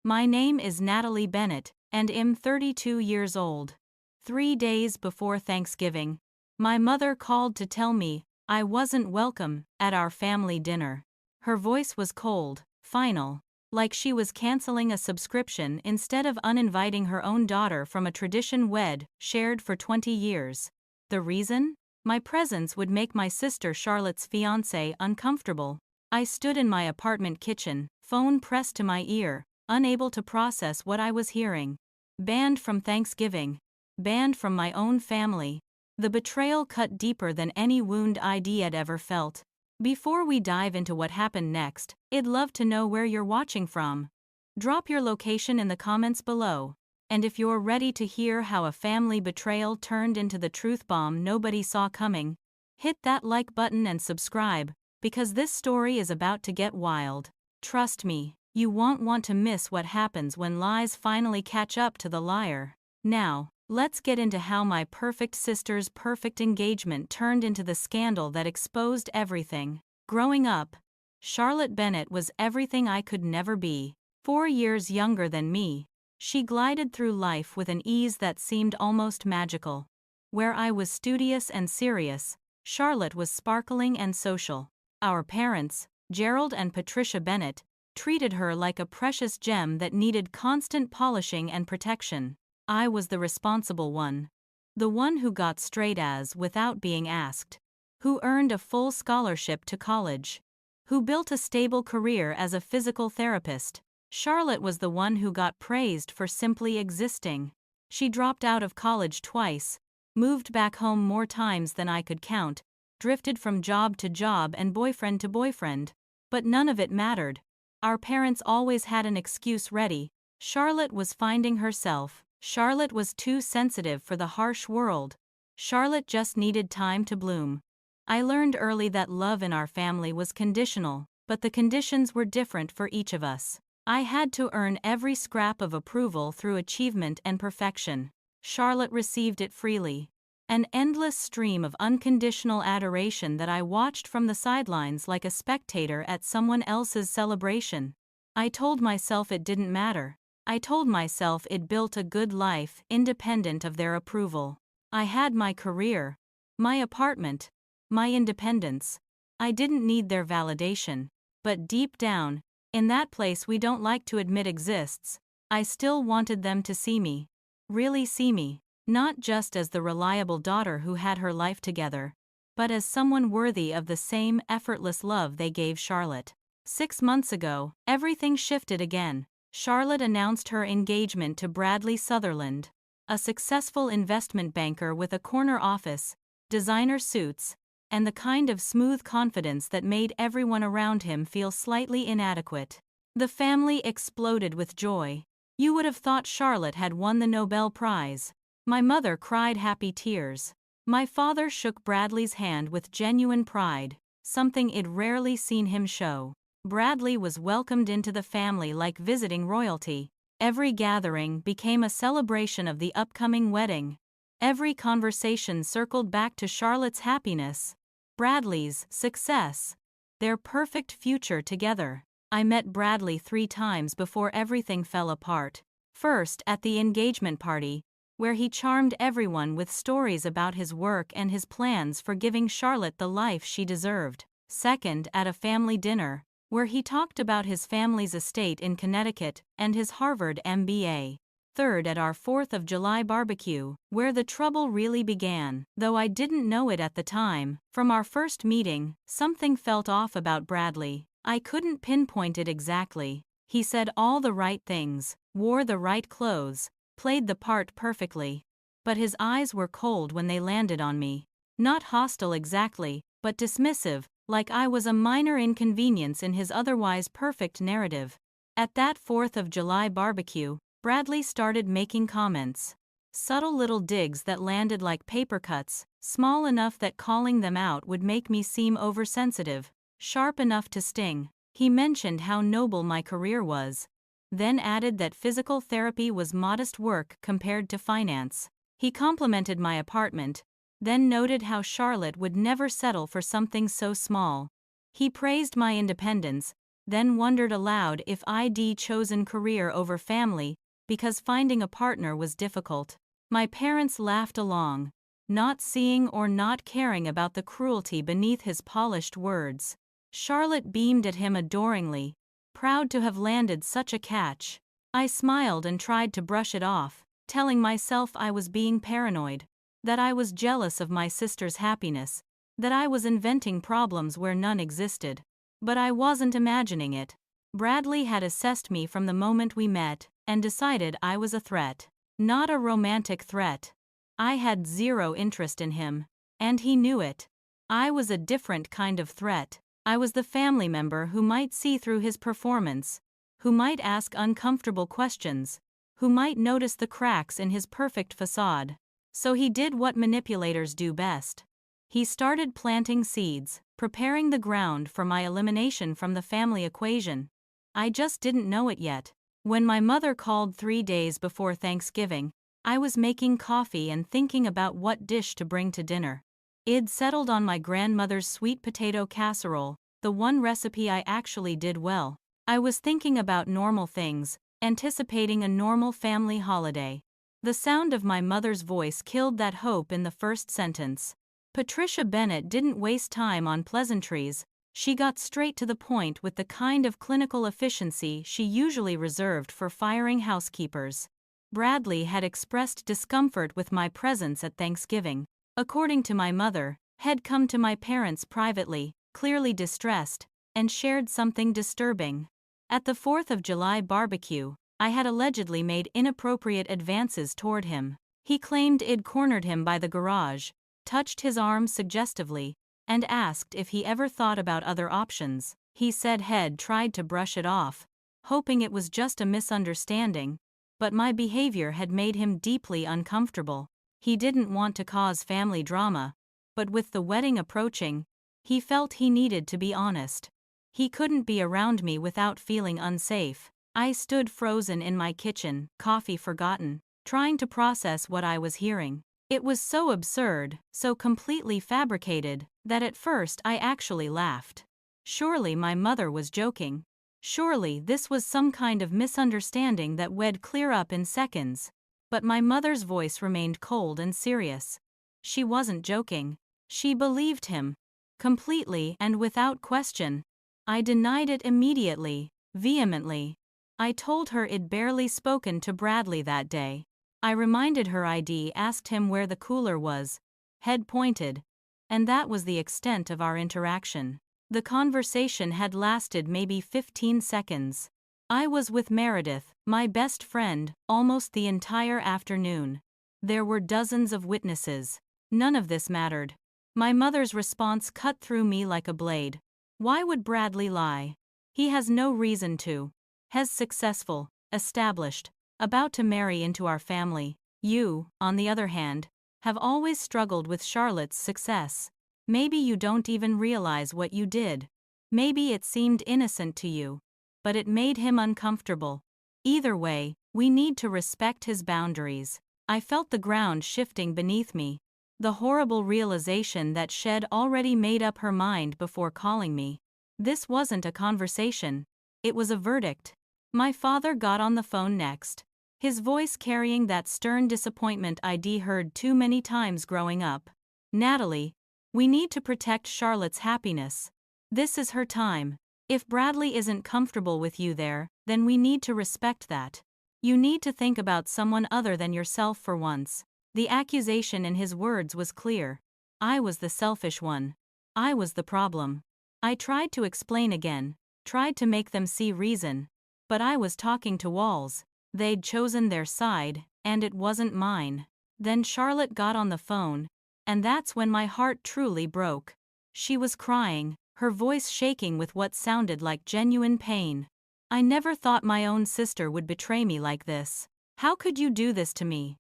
My name is Natalie Bennett, and I'm 32 years old. 3 days before Thanksgiving, my mother called to tell me I wasn't welcome at our family dinner. Her voice was cold, final, like she was canceling a subscription instead of uninviting her own daughter from a tradition we'd shared for 20 years. The reason? My presence would make my sister Charlotte's fiancé uncomfortable. I stood in my apartment kitchen, phone pressed to my ear, unable to process what I was hearing. Banned from Thanksgiving. Banned from my own family. The betrayal cut deeper than any wound I'd ever felt. Before we dive into what happened next, I'd love to know where you're watching from. Drop your location in the comments below. And if you're ready to hear how a family betrayal turned into the truth bomb nobody saw coming, hit that like button and subscribe, because this story is about to get wild. Trust me, you won't want to miss what happens when lies finally catch up to the liar. Now, let's get into how my perfect sister's perfect engagement turned into the scandal that exposed everything. Growing up, Charlotte Bennett was everything I could never be. 4 years younger than me, she glided through life with an ease that seemed almost magical. Where I was studious and serious, Charlotte was sparkling and social. Our parents, Gerald and Patricia Bennett, treated her like a precious gem that needed constant polishing and protection. I was the responsible one. The one who got straight A's without being asked. Who earned a full scholarship to college. Who built a stable career as a physical therapist. Charlotte was the one who got praised for simply existing. She dropped out of college twice, moved back home more times than I could count, drifted from job to job and boyfriend to boyfriend. But none of it mattered. Our parents always had an excuse ready. Charlotte was finding herself. Charlotte was too sensitive for the harsh world. Charlotte just needed time to bloom. I learned early that love in our family was conditional, but the conditions were different for each of us. I had to earn every scrap of approval through achievement and perfection. Charlotte received it freely. An endless stream of unconditional adoration that I watched from the sidelines like a spectator at someone else's celebration. I told myself it didn't matter. I told myself it built a good life independent of their approval. I had my career, my apartment, my independence. I didn't need their validation. But deep down, in that place we don't like to admit exists, I still wanted them to see me. Really see me. Not just as the reliable daughter who had her life together, but as someone worthy of the same effortless love they gave Charlotte. 6 months ago, everything shifted again. Charlotte announced her engagement to Bradley Sutherland, a successful investment banker with a corner office, designer suits, and the kind of smooth confidence that made everyone around him feel slightly inadequate. The family exploded with joy. You would have thought Charlotte had won the Nobel Prize. My mother cried happy tears. My father shook Bradley's hand with genuine pride, something I'd rarely seen him show. Bradley was welcomed into the family like visiting royalty. Every gathering became a celebration of the upcoming wedding. Every conversation circled back to Charlotte's happiness, Bradley's success, their perfect future together. I met Bradley 3 times before everything fell apart. First, at the engagement party, where he charmed everyone with stories about his work and his plans for giving Charlotte the life she deserved. Second, at a family dinner, where he talked about his family's estate in Connecticut and his Harvard MBA. Third, at our 4th of July barbecue, where the trouble really began. Though I didn't know it at the time, from our first meeting, something felt off about Bradley. I couldn't pinpoint it exactly. He said all the right things, wore the right clothes, played the part perfectly. But his eyes were cold when they landed on me. Not hostile exactly, but dismissive, like I was a minor inconvenience in his otherwise perfect narrative. At that 4th of July barbecue, Bradley started making comments. Subtle little digs that landed like paper cuts, small enough that calling them out would make me seem oversensitive, sharp enough to sting. He mentioned how noble my career was, then added that physical therapy was modest work compared to finance. He complimented my apartment, then noted how Charlotte would never settle for something so small. He praised my independence, then wondered aloud if I'd chosen career over family, because finding a partner was difficult. My parents laughed along, not seeing or not caring about the cruelty beneath his polished words. Charlotte beamed at him adoringly, proud to have landed such a catch. I smiled and tried to brush it off, telling myself I was being paranoid, that I was jealous of my sister's happiness, that I was inventing problems where none existed. But I wasn't imagining it. Bradley had assessed me from the moment we met, and decided I was a threat. Not a romantic threat. I had zero interest in him, and he knew it. I was a different kind of threat. I was the family member who might see through his performance, who might ask uncomfortable questions, who might notice the cracks in his perfect facade. So he did what manipulators do best. He started planting seeds, preparing the ground for my elimination from the family equation. I just didn't know it yet. When my mother called 3 days before Thanksgiving, I was making coffee and thinking about what dish to bring to dinner. I'd settled on my grandmother's sweet potato casserole, the one recipe I actually did well. I was thinking about normal things, anticipating a normal family holiday. The sound of my mother's voice killed that hope in the first sentence. Patricia Bennett didn't waste time on pleasantries. She got straight to the point with the kind of clinical efficiency she usually reserved for firing housekeepers. Bradley had expressed discomfort with my presence at Thanksgiving. According to my mother, had come to my parents privately, clearly distressed, and shared something disturbing. At the 4th of July barbecue, I had allegedly made inappropriate advances toward him. He claimed I'd cornered him by the garage, touched his arm suggestively, and asked if he ever thought about other options. He said he'd tried to brush it off, hoping it was just a misunderstanding, but my behavior had made him deeply uncomfortable. He didn't want to cause family drama, but with the wedding approaching, he felt he needed to be honest. He couldn't be around me without feeling unsafe. I stood frozen in my kitchen, coffee forgotten, trying to process what I was hearing. It was so absurd, so completely fabricated, that at first I actually laughed. Surely my mother was joking. Surely this was some kind of misunderstanding that would clear up in seconds. But my mother's voice remained cold and serious. She wasn't joking. She believed him. Completely and without question. I denied it immediately, vehemently. I told her I'd barely spoken to Bradley that day. I reminded her I'd asked him where the cooler was, head pointed, and that was the extent of our interaction. The conversation had lasted maybe 15 seconds. I was with Meredith, my best friend, almost the entire afternoon. There were dozens of witnesses. None of this mattered. My mother's response cut through me like a blade. Why would Bradley lie? He has no reason to. Has successful, established, about to marry into our family. You, on the other hand, have always struggled with Charlotte's success. Maybe you don't even realize what you did. Maybe it seemed innocent to you, but it made him uncomfortable. Either way, we need to respect his boundaries. I felt the ground shifting beneath me. The horrible realization that she'd already made up her mind before calling me. This wasn't a conversation. It was a verdict. My father got on the phone next, his voice carrying that stern disappointment I'd heard too many times growing up. Natalie, we need to protect Charlotte's happiness. This is her time. If Bradley isn't comfortable with you there, then we need to respect that. You need to think about someone other than yourself for once. The accusation in his words was clear. I was the selfish one. I was the problem. I tried to explain again, tried to make them see reason. But I was talking to walls. They'd chosen their side, and it wasn't mine. Then Charlotte got on the phone, and that's when my heart truly broke. She was crying, her voice shaking with what sounded like genuine pain. I never thought my own sister would betray me like this. How could you do this to me?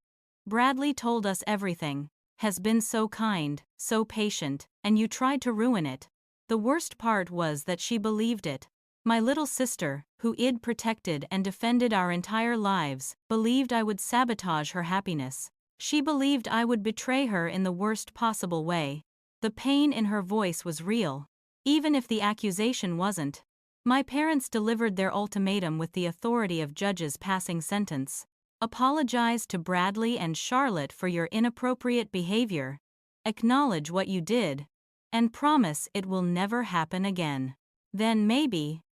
Bradley told us everything, has been so kind, so patient, and you tried to ruin it. The worst part was that she believed it. My little sister, who I'd protected and defended our entire lives, believed I would sabotage her happiness. She believed I would betray her in the worst possible way. The pain in her voice was real. Even if the accusation wasn't. My parents delivered their ultimatum with the authority of judges passing sentence. Apologize to Bradley and Charlotte for your inappropriate behavior. Acknowledge what you did. And promise it will never happen again. Then maybe,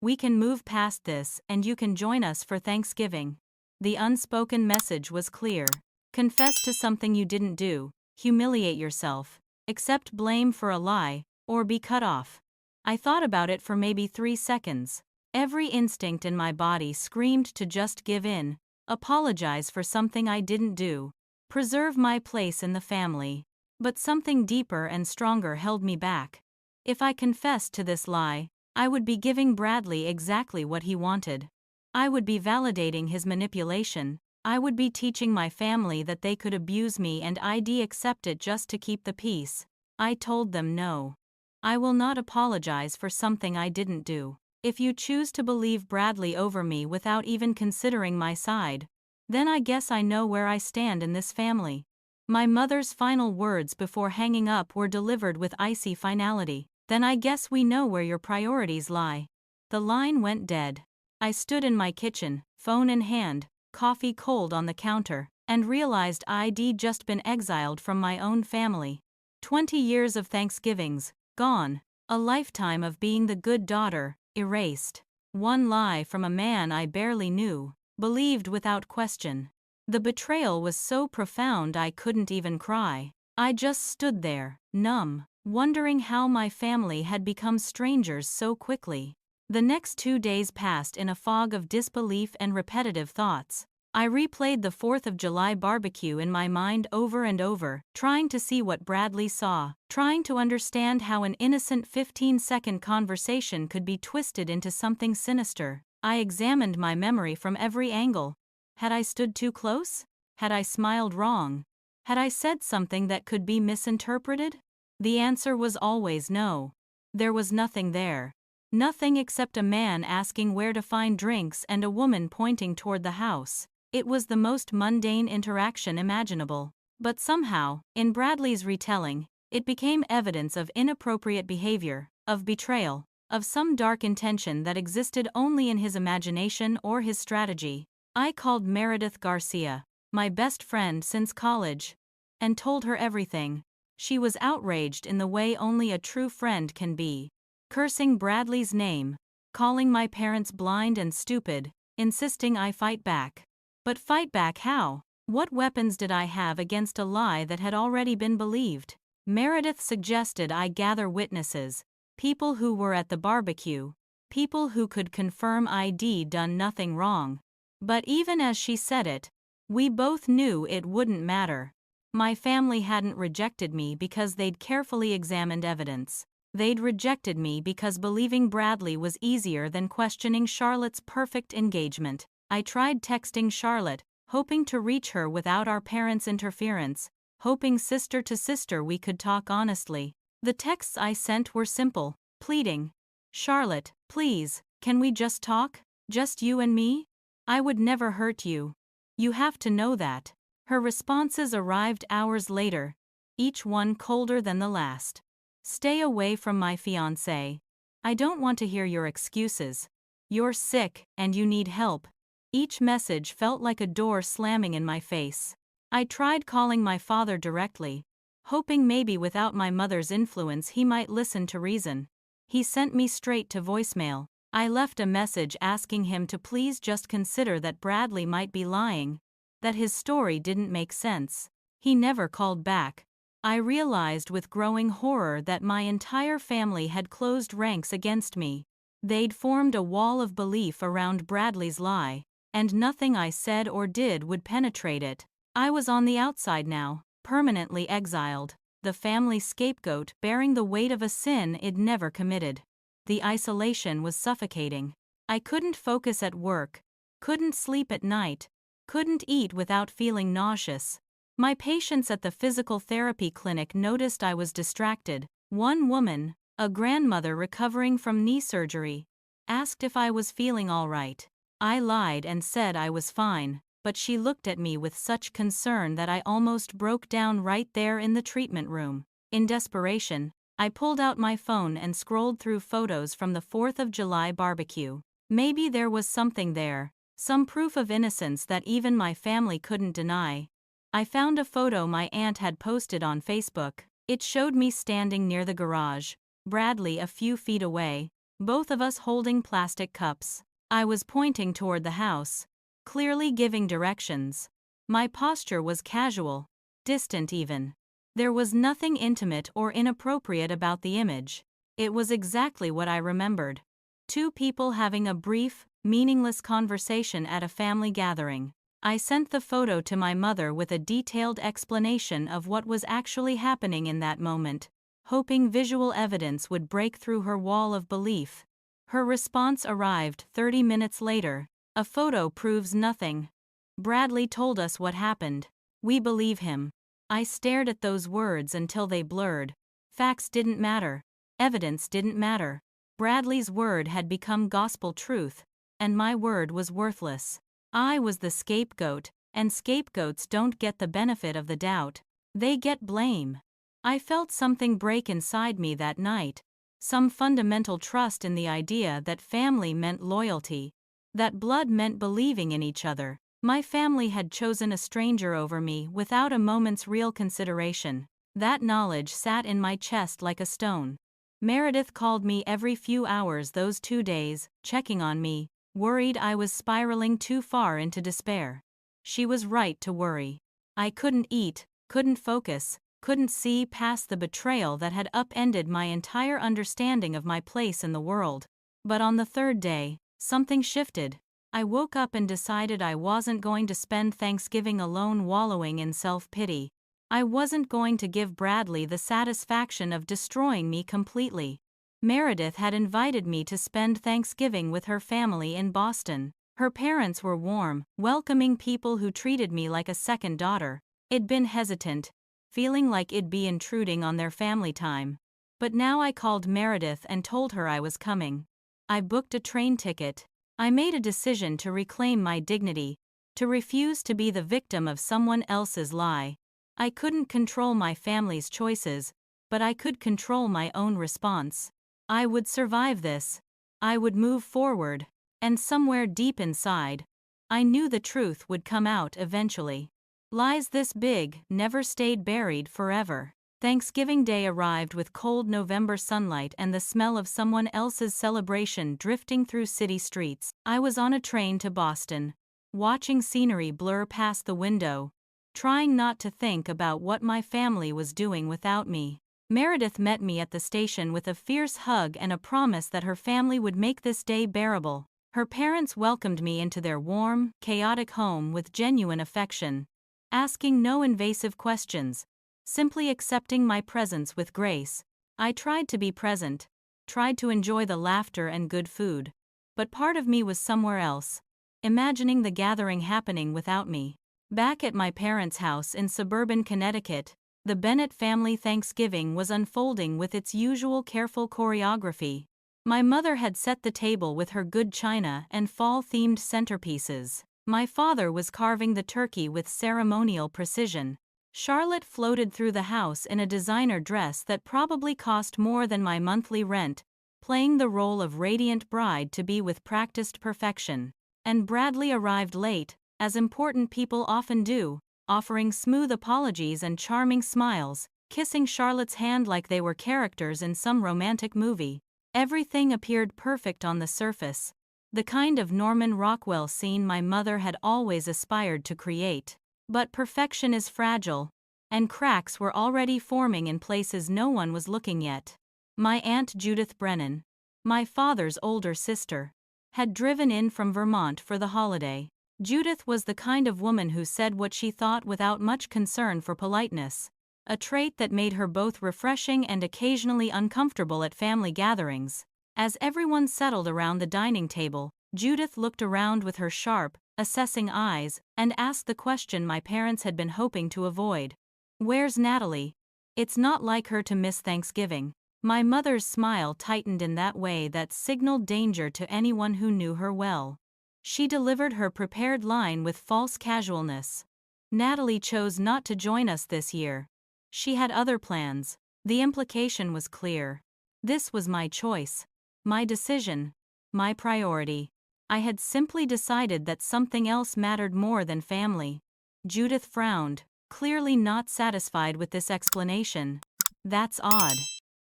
we can move past this and you can join us for Thanksgiving. The unspoken message was clear. Confess to something you didn't do, humiliate yourself, accept blame for a lie, or be cut off. I thought about it for maybe 3 seconds. Every instinct in my body screamed to just give in, apologize for something I didn't do, preserve my place in the family. But something deeper and stronger held me back. If I confessed to this lie, I would be giving Bradley exactly what he wanted. I would be validating his manipulation. I would be teaching my family that they could abuse me and I'd accept it just to keep the peace. I told them no. I will not apologize for something I didn't do. If you choose to believe Bradley over me without even considering my side, then I guess I know where I stand in this family. My mother's final words before hanging up were delivered with icy finality. Then I guess we know where your priorities lie. The line went dead. I stood in my kitchen, phone in hand, coffee cold on the counter, and realized I'd just been exiled from my own family. 20 years of Thanksgivings, gone. A lifetime of being the good daughter, erased. One lie from a man I barely knew, believed without question. The betrayal was so profound I couldn't even cry. I just stood there, numb, wondering how my family had become strangers so quickly. The next 2 days passed in a fog of disbelief and repetitive thoughts. I replayed the 4th of July barbecue in my mind over and over, trying to see what Bradley saw, trying to understand how an innocent 15-second conversation could be twisted into something sinister. I examined my memory from every angle. Had I stood too close? Had I smiled wrong? Had I said something that could be misinterpreted? The answer was always no. There was nothing there. Nothing except a man asking where to find drinks and a woman pointing toward the house. It was the most mundane interaction imaginable. But somehow, in Bradley's retelling, it became evidence of inappropriate behavior, of betrayal, of some dark intention that existed only in his imagination or his strategy. I called Meredith Garcia, my best friend since college, and told her everything. She was outraged in the way only a true friend can be. Cursing Bradley's name, calling my parents blind and stupid, insisting I fight back. But fight back how? What weapons did I have against a lie that had already been believed? Meredith suggested I gather witnesses, people who were at the barbecue, people who could confirm I'd done nothing wrong. But even as she said it, we both knew it wouldn't matter. My family hadn't rejected me because they'd carefully examined evidence. They'd rejected me because believing Bradley was easier than questioning Charlotte's perfect engagement. I tried texting Charlotte, hoping to reach her without our parents' interference, hoping sister to sister we could talk honestly. The texts I sent were simple, pleading. Charlotte, please, can we just talk? Just you and me? I would never hurt you. You have to know that. Her responses arrived hours later, each one colder than the last. Stay away from my fiancé. I don't want to hear your excuses. You're sick, and you need help. Each message felt like a door slamming in my face. I tried calling my father directly, hoping maybe without my mother's influence he might listen to reason. He sent me straight to voicemail. I left a message asking him to please just consider that Bradley might be lying, that his story didn't make sense. He never called back. I realized with growing horror that my entire family had closed ranks against me. They'd formed a wall of belief around Bradley's lie, and nothing I said or did would penetrate it. I was on the outside now, permanently exiled, the family scapegoat bearing the weight of a sin it'd never committed. The isolation was suffocating. I couldn't focus at work, couldn't sleep at night, couldn't eat without feeling nauseous. My patients at the physical therapy clinic noticed I was distracted. One woman, a grandmother recovering from knee surgery, asked if I was feeling all right. I lied and said I was fine, but she looked at me with such concern that I almost broke down right there in the treatment room. In desperation, I pulled out my phone and scrolled through photos from the 4th of July barbecue. Maybe there was something there, some proof of innocence that even my family couldn't deny. I found a photo my aunt had posted on Facebook. It showed me standing near the garage, Bradley a few feet away, both of us holding plastic cups. I was pointing toward the house, clearly giving directions. My posture was casual, distant even. There was nothing intimate or inappropriate about the image. It was exactly what I remembered. Two people having a brief, meaningless conversation at a family gathering. I sent the photo to my mother with a detailed explanation of what was actually happening in that moment, hoping visual evidence would break through her wall of belief. Her response arrived 30 minutes later. A photo proves nothing. Bradley told us what happened. We believe him. I stared at those words until they blurred. Facts didn't matter. Evidence didn't matter. Bradley's word had become gospel truth, and my word was worthless. I was the scapegoat, and scapegoats don't get the benefit of the doubt. They get blame. I felt something break inside me that night. Some fundamental trust in the idea that family meant loyalty, that blood meant believing in each other. My family had chosen a stranger over me without a moment's real consideration. That knowledge sat in my chest like a stone. Meredith called me every few hours those 2 days, checking on me, worried I was spiraling too far into despair. She was right to worry. I couldn't eat, couldn't focus, couldn't see past the betrayal that had upended my entire understanding of my place in the world. But on the third day, something shifted. I woke up and decided I wasn't going to spend Thanksgiving alone wallowing in self-pity. I wasn't going to give Bradley the satisfaction of destroying me completely. Meredith had invited me to spend Thanksgiving with her family in Boston. Her parents were warm, welcoming people who treated me like a second daughter. I'd been hesitant, feeling like it'd be intruding on their family time. But now I called Meredith and told her I was coming. I booked a train ticket. I made a decision to reclaim my dignity, to refuse to be the victim of someone else's lie. I couldn't control my family's choices, but I could control my own response. I would survive this. I would move forward, and somewhere deep inside, I knew the truth would come out eventually. Lies this big never stayed buried forever. Thanksgiving Day arrived with cold November sunlight and the smell of someone else's celebration drifting through city streets. I was on a train to Boston, watching scenery blur past the window, trying not to think about what my family was doing without me. Meredith met me at the station with a fierce hug and a promise that her family would make this day bearable. Her parents welcomed me into their warm, chaotic home with genuine affection, asking no invasive questions, simply accepting my presence with grace. I tried to be present, tried to enjoy the laughter and good food, but part of me was somewhere else, imagining the gathering happening without me. Back at my parents' house in suburban Connecticut, the Bennett family Thanksgiving was unfolding with its usual careful choreography. My mother had set the table with her good china and fall-themed centerpieces. My father was carving the turkey with ceremonial precision. Charlotte floated through the house in a designer dress that probably cost more than my monthly rent, playing the role of radiant bride to be with practiced perfection. And Bradley arrived late, as important people often do, offering smooth apologies and charming smiles, kissing Charlotte's hand like they were characters in some romantic movie. Everything appeared perfect on the surface, the kind of Norman Rockwell scene my mother had always aspired to create. But perfection is fragile, and cracks were already forming in places no one was looking yet. My Aunt Judith Brennan, my father's older sister, had driven in from Vermont for the holiday. Judith was the kind of woman who said what she thought without much concern for politeness, a trait that made her both refreshing and occasionally uncomfortable at family gatherings. As everyone settled around the dining table, Judith looked around with her sharp, assessing eyes, and asked the question my parents had been hoping to avoid. "Where's Natalie? It's not like her to miss Thanksgiving." My mother's smile tightened in that way that signaled danger to anyone who knew her well. She delivered her prepared line with false casualness. "Natalie chose not to join us this year. She had other plans." The implication was clear. This was my choice, my decision, my priority. I had simply decided that something else mattered more than family. Judith frowned, clearly not satisfied with this explanation. That's odd.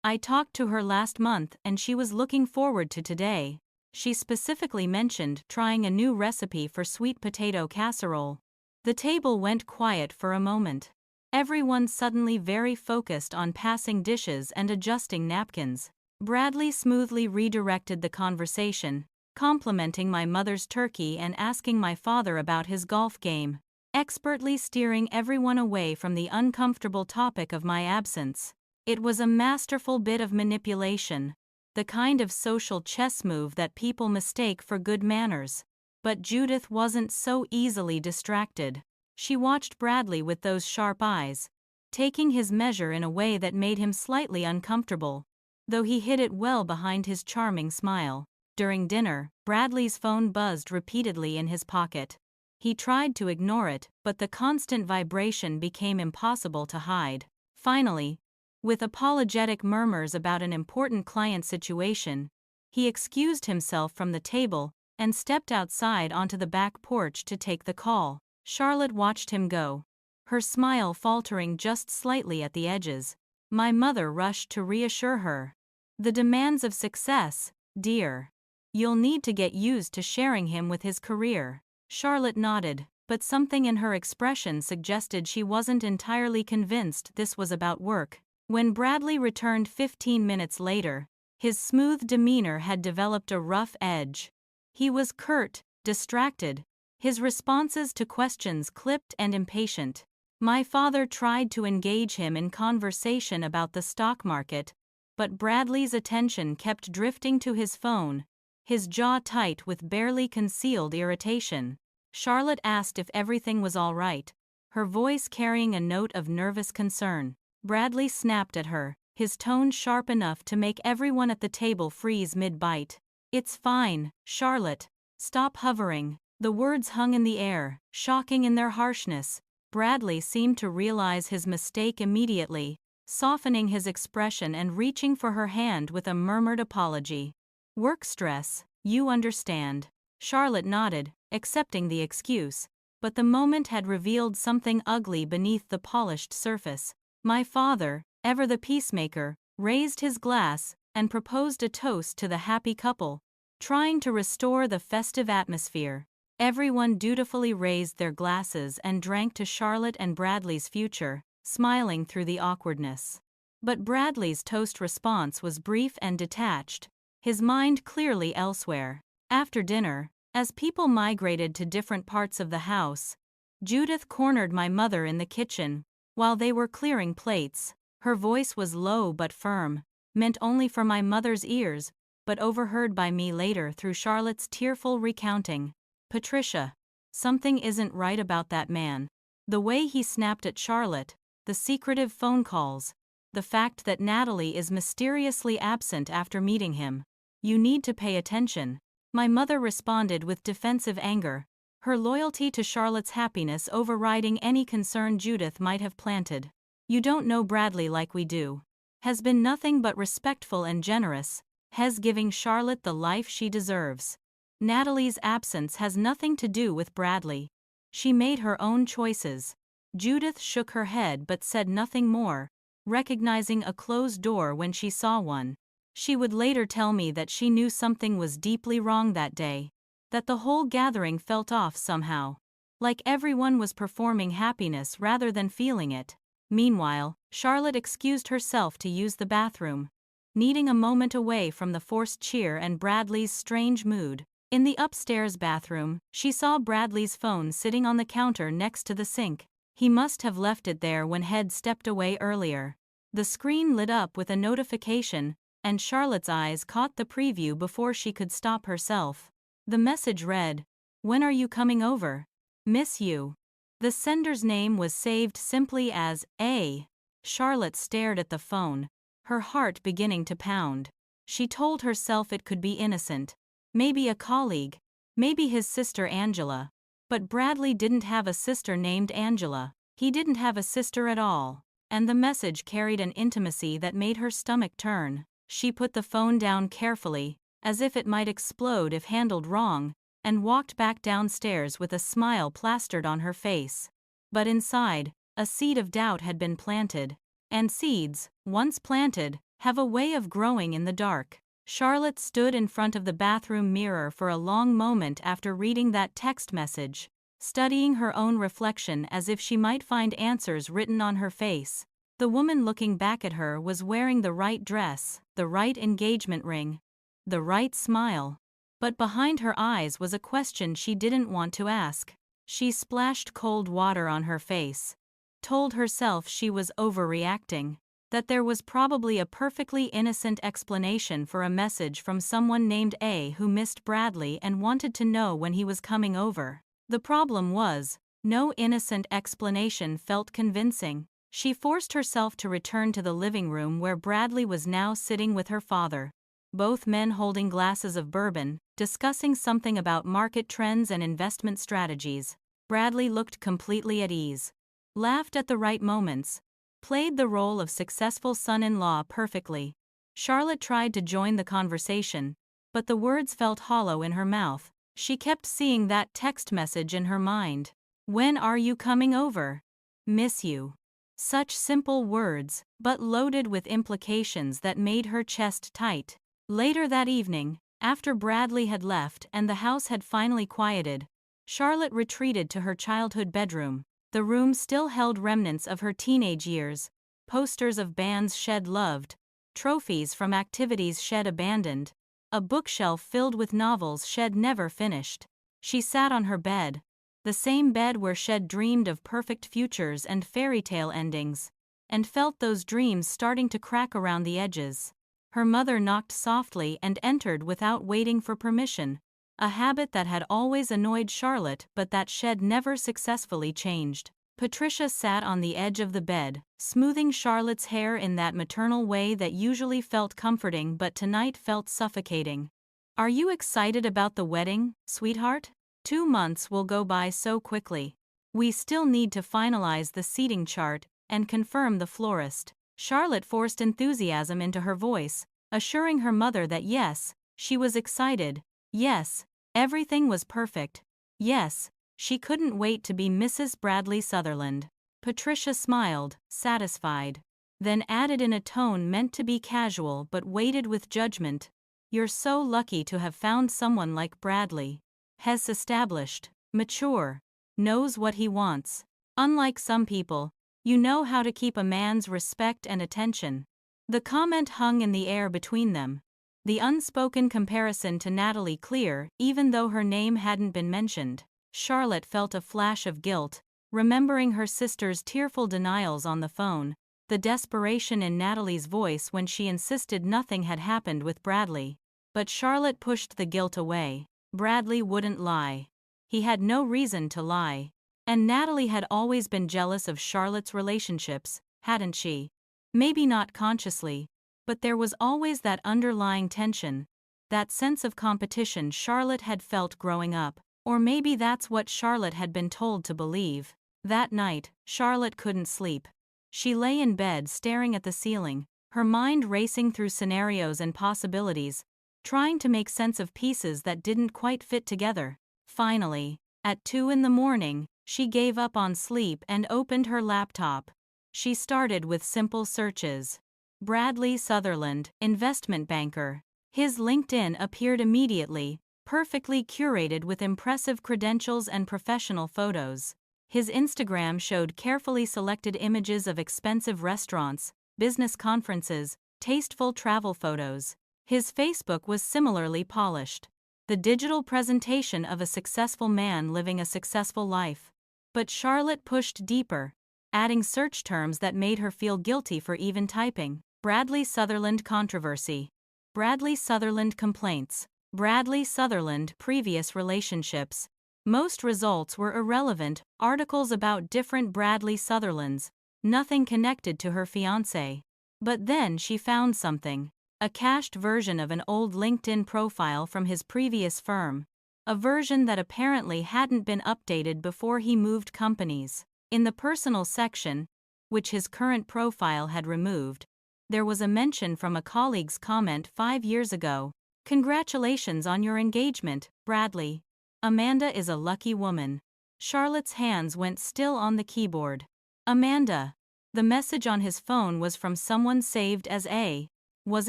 I talked to her last month and she was looking forward to today. She specifically mentioned trying a new recipe for sweet potato casserole. The table went quiet for a moment. Everyone suddenly very focused on passing dishes and adjusting napkins. Bradley smoothly redirected the conversation, complimenting my mother's turkey and asking my father about his golf game, expertly steering everyone away from the uncomfortable topic of my absence. It was a masterful bit of manipulation, the kind of social chess move that people mistake for good manners. But Judith wasn't so easily distracted. She watched Bradley with those sharp eyes, taking his measure in a way that made him slightly uncomfortable, though he hid it well behind his charming smile. During dinner, Bradley's phone buzzed repeatedly in his pocket. He tried to ignore it, but the constant vibration became impossible to hide. Finally, with apologetic murmurs about an important client situation, he excused himself from the table and stepped outside onto the back porch to take the call. Charlotte watched him go, her smile faltering just slightly at the edges. My mother rushed to reassure her. The demands of success, dear. You'll need to get used to sharing him with his career. Charlotte nodded, but something in her expression suggested she wasn't entirely convinced this was about work. When Bradley returned 15 minutes later, his smooth demeanor had developed a rough edge. He was curt, distracted, his responses to questions clipped and impatient. My father tried to engage him in conversation about the stock market, but Bradley's attention kept drifting to his phone, his jaw tight with barely concealed irritation. Charlotte asked if everything was all right, her voice carrying a note of nervous concern. Bradley snapped at her, his tone sharp enough to make everyone at the table freeze mid-bite. It's fine, Charlotte. Stop hovering. The words hung in the air, shocking in their harshness. Bradley seemed to realize his mistake immediately, softening his expression and reaching for her hand with a murmured apology. Work stress, you understand. Charlotte nodded, accepting the excuse, but the moment had revealed something ugly beneath the polished surface. My father, ever the peacemaker, raised his glass and proposed a toast to the happy couple, trying to restore the festive atmosphere. Everyone dutifully raised their glasses and drank to Charlotte and Bradley's future, smiling through the awkwardness. But Bradley's toast response was brief and detached, his mind clearly elsewhere. After dinner, as people migrated to different parts of the house, Judith cornered my mother in the kitchen. While they were clearing plates, her voice was low but firm, meant only for my mother's ears, but overheard by me later through Charlotte's tearful recounting. Patricia, something isn't right about that man. The way he snapped at Charlotte, the secretive phone calls, the fact that Natalie is mysteriously absent after meeting him. You need to pay attention. My mother responded with defensive anger, her loyalty to Charlotte's happiness overriding any concern Judith might have planted. You don't know Bradley like we do. Has been nothing but respectful and generous, has giving Charlotte the life she deserves. Natalie's absence has nothing to do with Bradley. She made her own choices. Judith shook her head but said nothing more, recognizing a closed door when she saw one. She would later tell me that she knew something was deeply wrong that day, that the whole gathering felt off somehow, like everyone was performing happiness rather than feeling it. Meanwhile, Charlotte excused herself to use the bathroom, needing a moment away from the forced cheer and Bradley's strange mood. In the upstairs bathroom, she saw Bradley's phone sitting on the counter next to the sink. He must have left it there when Head stepped away earlier. The screen lit up with a notification, and Charlotte's eyes caught the preview before she could stop herself. The message read, "When are you coming over? Miss you." The sender's name was saved simply as A. Charlotte stared at the phone, her heart beginning to pound. She told herself it could be innocent. Maybe a colleague, maybe his sister Angela. But Bradley didn't have a sister named Angela. He didn't have a sister at all. and the message carried an intimacy that made her stomach turn. She put the phone down carefully, as if it might explode if handled wrong, and walked back downstairs with a smile plastered on her face. But inside, a seed of doubt had been planted. And seeds, once planted, have a way of growing in the dark. Charlotte stood in front of the bathroom mirror for a long moment after reading that text message, studying her own reflection as if she might find answers written on her face. The woman looking back at her was wearing the right dress, the right engagement ring, the right smile. But behind her eyes was a question she didn't want to ask. She splashed cold water on her face, told herself she was overreacting, that there was probably a perfectly innocent explanation for a message from someone named A who missed Bradley and wanted to know when he was coming over. The problem was, no innocent explanation felt convincing. She forced herself to return to the living room where Bradley was now sitting with her father, both men holding glasses of bourbon, discussing something about market trends and investment strategies. Bradley looked completely at ease, laughed at the right moments, played the role of successful son-in-law perfectly. Charlotte tried to join the conversation, but the words felt hollow in her mouth. She kept seeing that text message in her mind. "When are you coming over? Miss you." Such simple words, but loaded with implications that made her chest tight. Later that evening, after Bradley had left and the house had finally quieted, Charlotte retreated to her childhood bedroom. The room still held remnants of her teenage years, posters of bands Shed loved, trophies from activities Shed abandoned, a bookshelf filled with novels Shed never finished. She sat on her bed, the same bed where Shed dreamed of perfect futures and fairy tale endings, and felt those dreams starting to crack around the edges. Her mother knocked softly and entered without waiting for permission, a habit that had always annoyed Charlotte but that Shed never successfully changed. Patricia sat on the edge of the bed, smoothing Charlotte's hair in that maternal way that usually felt comforting but tonight felt suffocating. "Are you excited about the wedding, sweetheart? 2 months will go by so quickly. We still need to finalize the seating chart and confirm the florist." Charlotte forced enthusiasm into her voice, assuring her mother that yes, she was excited, yes, everything was perfect, yes, she couldn't wait to be Mrs. Bradley Sutherland. Patricia smiled, satisfied, then added in a tone meant to be casual but weighted with judgment, "You're so lucky to have found someone like Bradley. Has established, mature, knows what he wants. Unlike some people, you know how to keep a man's respect and attention." The comment hung in the air between them, the unspoken comparison to Natalie clear even though her name hadn't been mentioned. Charlotte felt a flash of guilt, remembering her sister's tearful denials on the phone, the desperation in Natalie's voice when she insisted nothing had happened with Bradley. But Charlotte pushed the guilt away. Bradley wouldn't lie. He had no reason to lie. And Natalie had always been jealous of Charlotte's relationships, hadn't she? Maybe not consciously, but there was always that underlying tension, that sense of competition Charlotte had felt growing up. Or maybe that's what Charlotte had been told to believe. That night, Charlotte couldn't sleep. She lay in bed staring at the ceiling, her mind racing through scenarios and possibilities, trying to make sense of pieces that didn't quite fit together. Finally, at 2 in the morning, she gave up on sleep and opened her laptop. She started with simple searches. Bradley Sutherland, investment banker. His LinkedIn appeared immediately, perfectly curated with impressive credentials and professional photos. His Instagram showed carefully selected images of expensive restaurants, business conferences, tasteful travel photos. His Facebook was similarly polished, the digital presentation of a successful man living a successful life. But Charlotte pushed deeper, adding search terms that made her feel guilty for even typing. Bradley Sutherland controversy. Bradley Sutherland complaints. Bradley Sutherland previous relationships. Most results were irrelevant, articles about different Bradley Sutherlands, nothing connected to her fiancé. But then she found something. A cached version of an old LinkedIn profile from his previous firm. A version that apparently hadn't been updated before he moved companies. In the personal section, which his current profile had removed. There was a mention from a colleague's comment 5 years ago. "Congratulations on your engagement, Bradley. Amanda is a lucky woman." Charlotte's hands went still on the keyboard. Amanda. The message on his phone was from someone saved as A. Was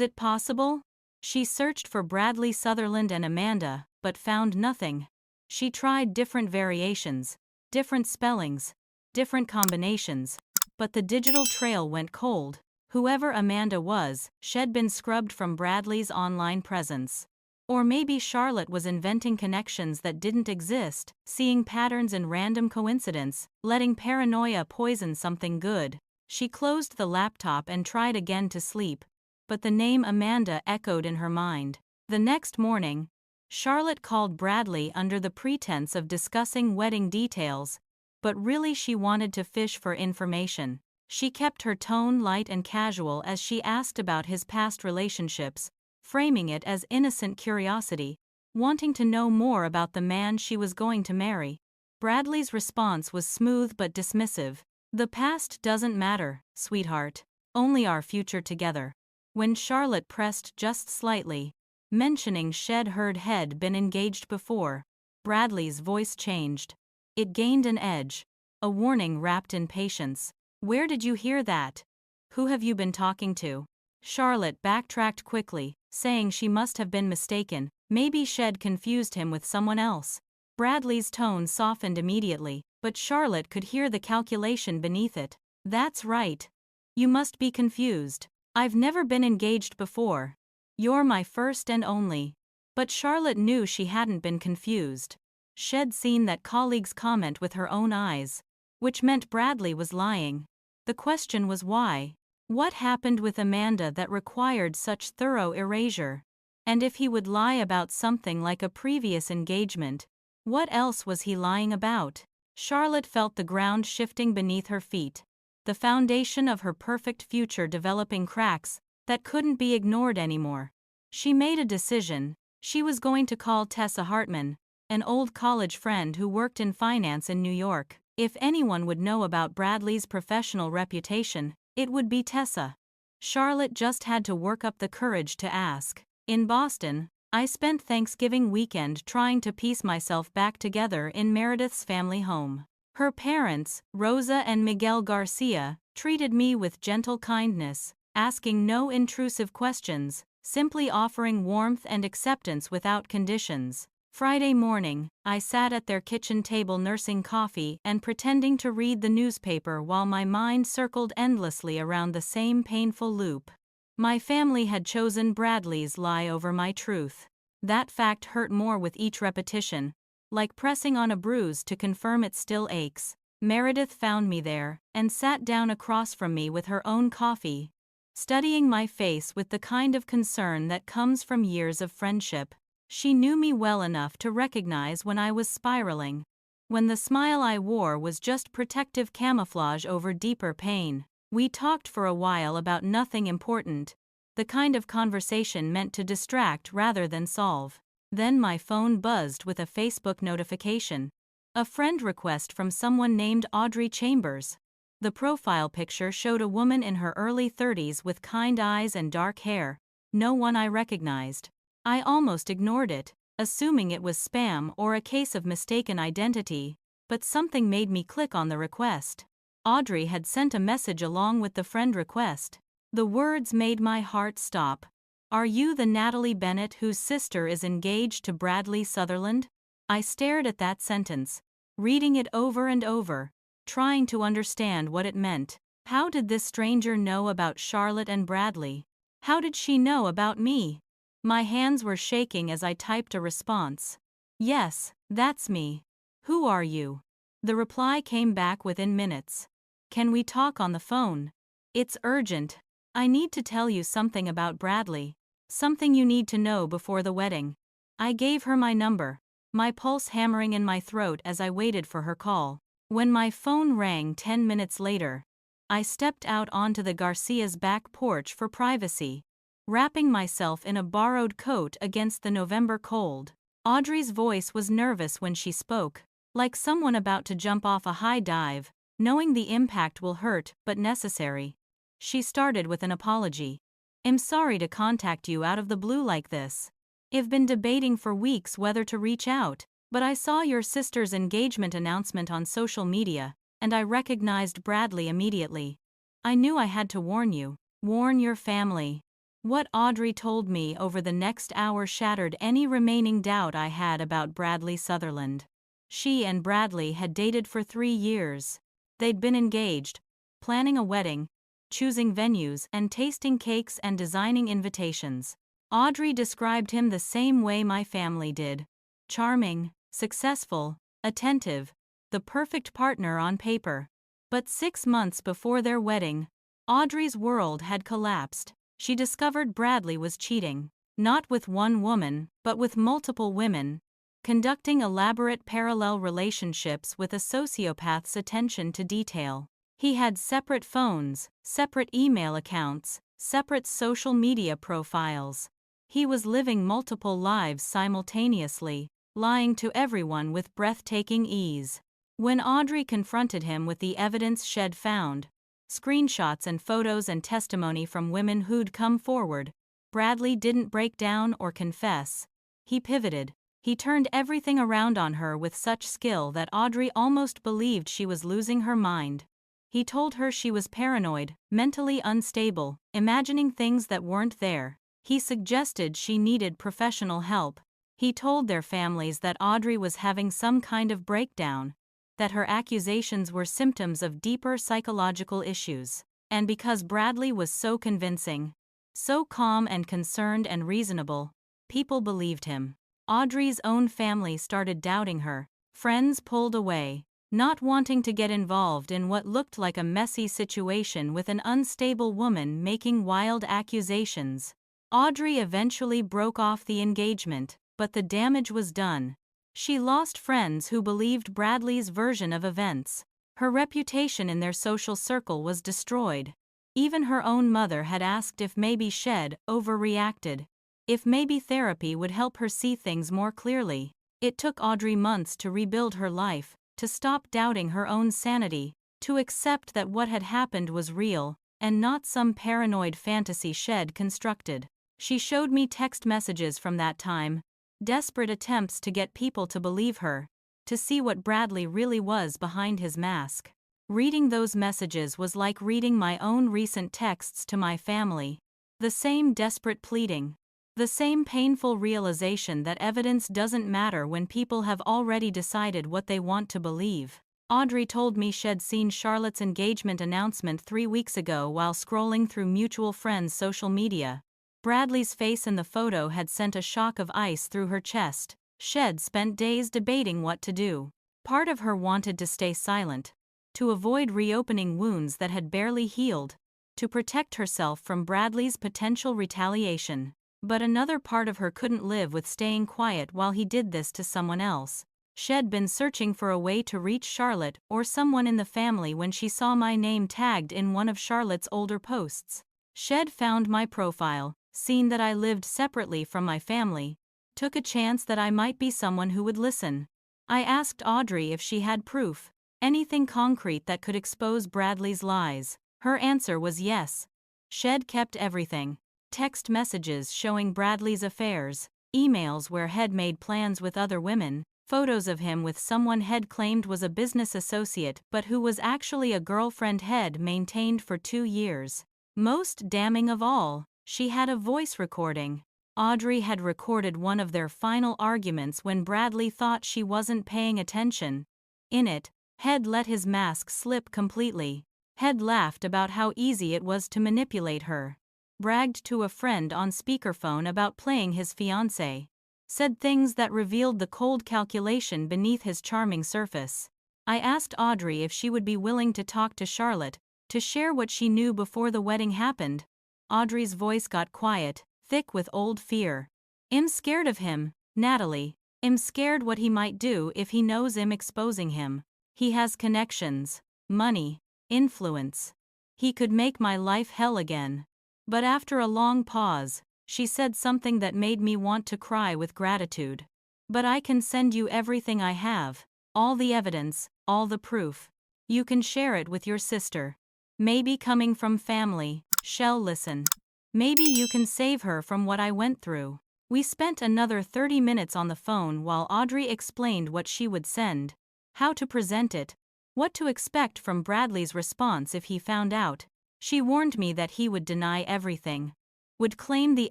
it possible? She searched for Bradley Sutherland and Amanda, but found nothing. She tried different variations, different spellings, different combinations, but the digital trail went cold. Whoever Amanda was, she'd been scrubbed from Bradley's online presence. Or maybe Charlotte was inventing connections that didn't exist, seeing patterns in random coincidence, letting paranoia poison something good. She closed the laptop and tried again to sleep, but the name Amanda echoed in her mind. The next morning, Charlotte called Bradley under the pretense of discussing wedding details, but really she wanted to fish for information. She kept her tone light and casual as she asked about his past relationships, framing it as innocent curiosity, wanting to know more about the man she was going to marry. Bradley's response was smooth but dismissive. "The past doesn't matter, sweetheart. Only our future together." When Charlotte pressed just slightly, mentioning she'd heard he'd been engaged before, Bradley's voice changed. It gained an edge, a warning wrapped in patience. "Where did you hear that? Who have you been talking to?" Charlotte backtracked quickly, saying she must have been mistaken. Maybe she'd confused him with someone else. Bradley's tone softened immediately, but Charlotte could hear the calculation beneath it. "That's right. You must be confused. I've never been engaged before. You're my first and only." But Charlotte knew she hadn't been confused. She'd seen that colleague's comment with her own eyes, which meant Bradley was lying. The question was why? What happened with Amanda that required such thorough erasure? And if he would lie about something like a previous engagement, what else was he lying about? Charlotte felt the ground shifting beneath her feet, the foundation of her perfect future developing cracks that couldn't be ignored anymore. She made a decision. She was going to call Tessa Hartman, an old college friend who worked in finance in New York. If anyone would know about Bradley's professional reputation, it would be Tessa. Charlotte just had to work up the courage to ask. "In Boston, I spent Thanksgiving weekend trying to piece myself back together in Meredith's family home. Her parents, Rosa and Miguel Garcia, treated me with gentle kindness, asking no intrusive questions, simply offering warmth and acceptance without conditions. Friday morning, I sat at their kitchen table nursing coffee and pretending to read the newspaper while my mind circled endlessly around the same painful loop. My family had chosen Bradley's lie over my truth. That fact hurt more with each repetition, like pressing on a bruise to confirm it still aches. Meredith found me there and sat down across from me with her own coffee, studying my face with the kind of concern that comes from years of friendship. She knew me well enough to recognize when I was spiraling, when the smile I wore was just protective camouflage over deeper pain. We talked for a while about nothing important, the kind of conversation meant to distract rather than solve. Then my phone buzzed with a Facebook notification. A friend request from someone named Audrey Chambers. The profile picture showed a woman in her early 30s with kind eyes and dark hair, no one I recognized. I almost ignored it, assuming it was spam or a case of mistaken identity, but something made me click on the request. Audrey had sent a message along with the friend request. The words made my heart stop. "Are you the Natalie Bennett whose sister is engaged to Bradley Sutherland?" I stared at that sentence, reading it over and over, trying to understand what it meant. How did this stranger know about Charlotte and Bradley? How did she know about me? My hands were shaking as I typed a response. "Yes, that's me. Who are you?" The reply came back within minutes. "Can we talk on the phone? It's urgent. I need to tell you something about Bradley. Something you need to know before the wedding." I gave her my number, my pulse hammering in my throat as I waited for her call. When my phone rang 10 minutes later, I stepped out onto the Garcia's back porch for privacy, wrapping myself in a borrowed coat against the November cold. Audrey's voice was nervous when she spoke, like someone about to jump off a high dive, knowing the impact will hurt but necessary. She started with an apology. I'm sorry to contact you out of the blue like this. I've been debating for weeks whether to reach out, but I saw your sister's engagement announcement on social media, and I recognized Bradley immediately. I knew I had to warn you, warn your family. What Audrey told me over the next hour shattered any remaining doubt I had about Bradley Sutherland. She and Bradley had dated for 3 years. They'd been engaged, planning a wedding, choosing venues and tasting cakes and designing invitations. Audrey described him the same way my family did. Charming, successful, attentive, the perfect partner on paper. But 6 months before their wedding, Audrey's world had collapsed. She discovered Bradley was cheating, not with one woman, but with multiple women, conducting elaborate parallel relationships with a sociopath's attention to detail. He had separate phones, separate email accounts, separate social media profiles. He was living multiple lives simultaneously, lying to everyone with breathtaking ease. When Audrey confronted him with the evidence she'd found, screenshots and photos and testimony from women who'd come forward, Bradley didn't break down or confess. He pivoted. He turned everything around on her with such skill that Audrey almost believed she was losing her mind. He told her she was paranoid, mentally unstable, imagining things that weren't there. He suggested she needed professional help. He told their families that Audrey was having some kind of breakdown, that her accusations were symptoms of deeper psychological issues. And because Bradley was so convincing, so calm and concerned and reasonable, people believed him. Audrey's own family started doubting her. Friends pulled away, not wanting to get involved in what looked like a messy situation with an unstable woman making wild accusations. Audrey eventually broke off the engagement, but the damage was done. She lost friends who believed Bradley's version of events. Her reputation in their social circle was destroyed. Even her own mother had asked if maybe she'd overreacted, if maybe therapy would help her see things more clearly. It took Audrey months to rebuild her life, to stop doubting her own sanity, to accept that what had happened was real, and not some paranoid fantasy she'd constructed. She showed me text messages from that time, desperate attempts to get people to believe her, to see what Bradley really was behind his mask. Reading those messages was like reading my own recent texts to my family. The same desperate pleading. The same painful realization that evidence doesn't matter when people have already decided what they want to believe. Audrey told me she'd seen Charlotte's engagement announcement 3 weeks ago while scrolling through mutual friends' social media. Bradley's face in the photo had sent a shock of ice through her chest. She'd spent days debating what to do. Part of her wanted to stay silent, to avoid reopening wounds that had barely healed, to protect herself from Bradley's potential retaliation. But another part of her couldn't live with staying quiet while he did this to someone else. She'd been searching for a way to reach Charlotte or someone in the family when she saw my name tagged in one of Charlotte's older posts. She'd found my profile, seen that I lived separately from my family, took a chance that I might be someone who would listen. I asked Audrey if she had proof, anything concrete that could expose Bradley's lies. Her answer was yes. She'd kept everything. Text messages showing Bradley's affairs, emails where he'd made plans with other women, photos of him with someone he'd claimed was a business associate but who was actually a girlfriend he'd maintained for 2 years. Most damning of all, she had a voice recording. Audrey had recorded one of their final arguments when Bradley thought she wasn't paying attention. In it, he'd let his mask slip completely. He'd laughed about how easy it was to manipulate her. Bragged to a friend on speakerphone about playing his fiancé. Said things that revealed the cold calculation beneath his charming surface. I asked Audrey if she would be willing to talk to Charlotte, to share what she knew before the wedding happened. Audrey's voice got quiet, thick with old fear. I'm scared of him, Natalie. I'm scared what he might do if he knows I'm exposing him. He has connections, money, influence. He could make my life hell again. But after a long pause, she said something that made me want to cry with gratitude. But I can send you everything I have, all the evidence, all the proof. You can share it with your sister. Maybe coming from family, she'll listen. Maybe you can save her from what I went through. We spent another 30 minutes on the phone while Audrey explained what she would send, how to present it, what to expect from Bradley's response if he found out. She warned me that he would deny everything, would claim the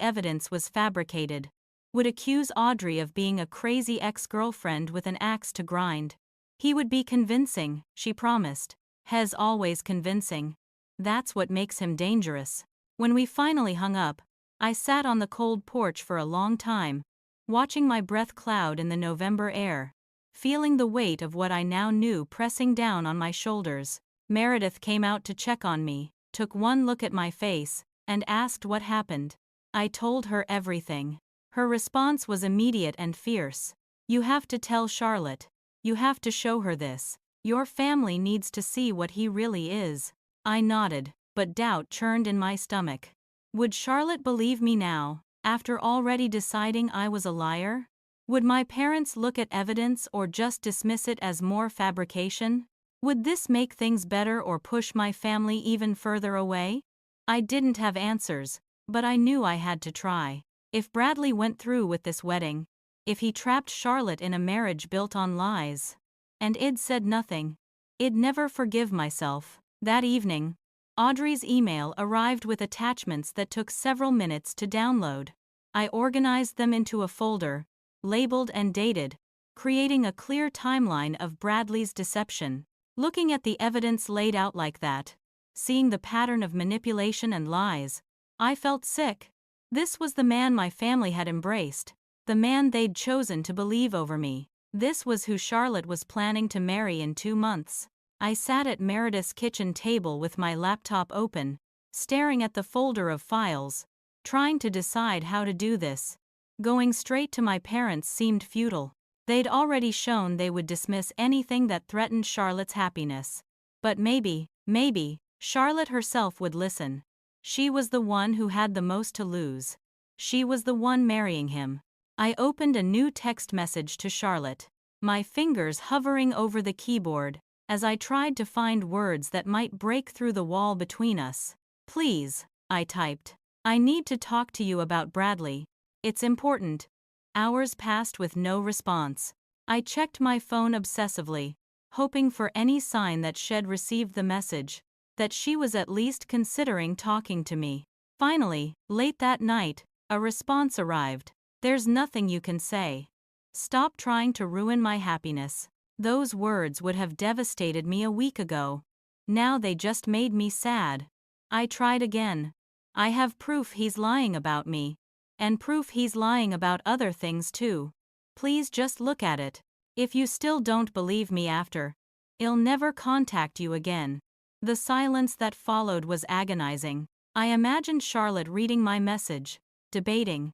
evidence was fabricated, would accuse Audrey of being a crazy ex-girlfriend with an axe to grind. He would be convincing, she promised. He's always convincing. That's what makes him dangerous. When we finally hung up, I sat on the cold porch for a long time, watching my breath cloud in the November air, feeling the weight of what I now knew pressing down on my shoulders. Meredith came out to check on me, took one look at my face, and asked what happened. I told her everything. Her response was immediate and fierce. You have to tell Charlotte. You have to show her this. Your family needs to see what he really is. I nodded, but doubt churned in my stomach. Would Charlotte believe me now, after already deciding I was a liar? Would my parents look at evidence or just dismiss it as more fabrication? Would this make things better or push my family even further away? I didn't have answers, but I knew I had to try. If Bradley went through with this wedding, if he trapped Charlotte in a marriage built on lies, and I'd said nothing, I'd never forgive myself. That evening, Audrey's email arrived with attachments that took several minutes to download. I organized them into a folder, labeled and dated, creating a clear timeline of Bradley's deception. Looking at the evidence laid out like that, seeing the pattern of manipulation and lies, I felt sick. This was the man my family had embraced, the man they'd chosen to believe over me. This was who Charlotte was planning to marry in 2 months. I sat at Meredith's kitchen table with my laptop open, staring at the folder of files, trying to decide how to do this. Going straight to my parents seemed futile. They'd already shown they would dismiss anything that threatened Charlotte's happiness. But maybe, Charlotte herself would listen. She was the one who had the most to lose. She was the one marrying him. I opened a new text message to Charlotte, my fingers hovering over the keyboard, as I tried to find words that might break through the wall between us. Please, I typed. I need to talk to you about Bradley. It's important. Hours passed with no response. I checked my phone obsessively, hoping for any sign that she'd received the message, that she was at least considering talking to me. Finally, late that night, a response arrived. There's nothing you can say. Stop trying to ruin my happiness. Those words would have devastated me a week ago. Now they just made me sad. I tried again. I have proof he's lying about me. And proof he's lying about other things too. Please just look at it. If you still don't believe me after, I'll never contact you again. The silence that followed was agonizing. I imagined Charlotte reading my message, debating,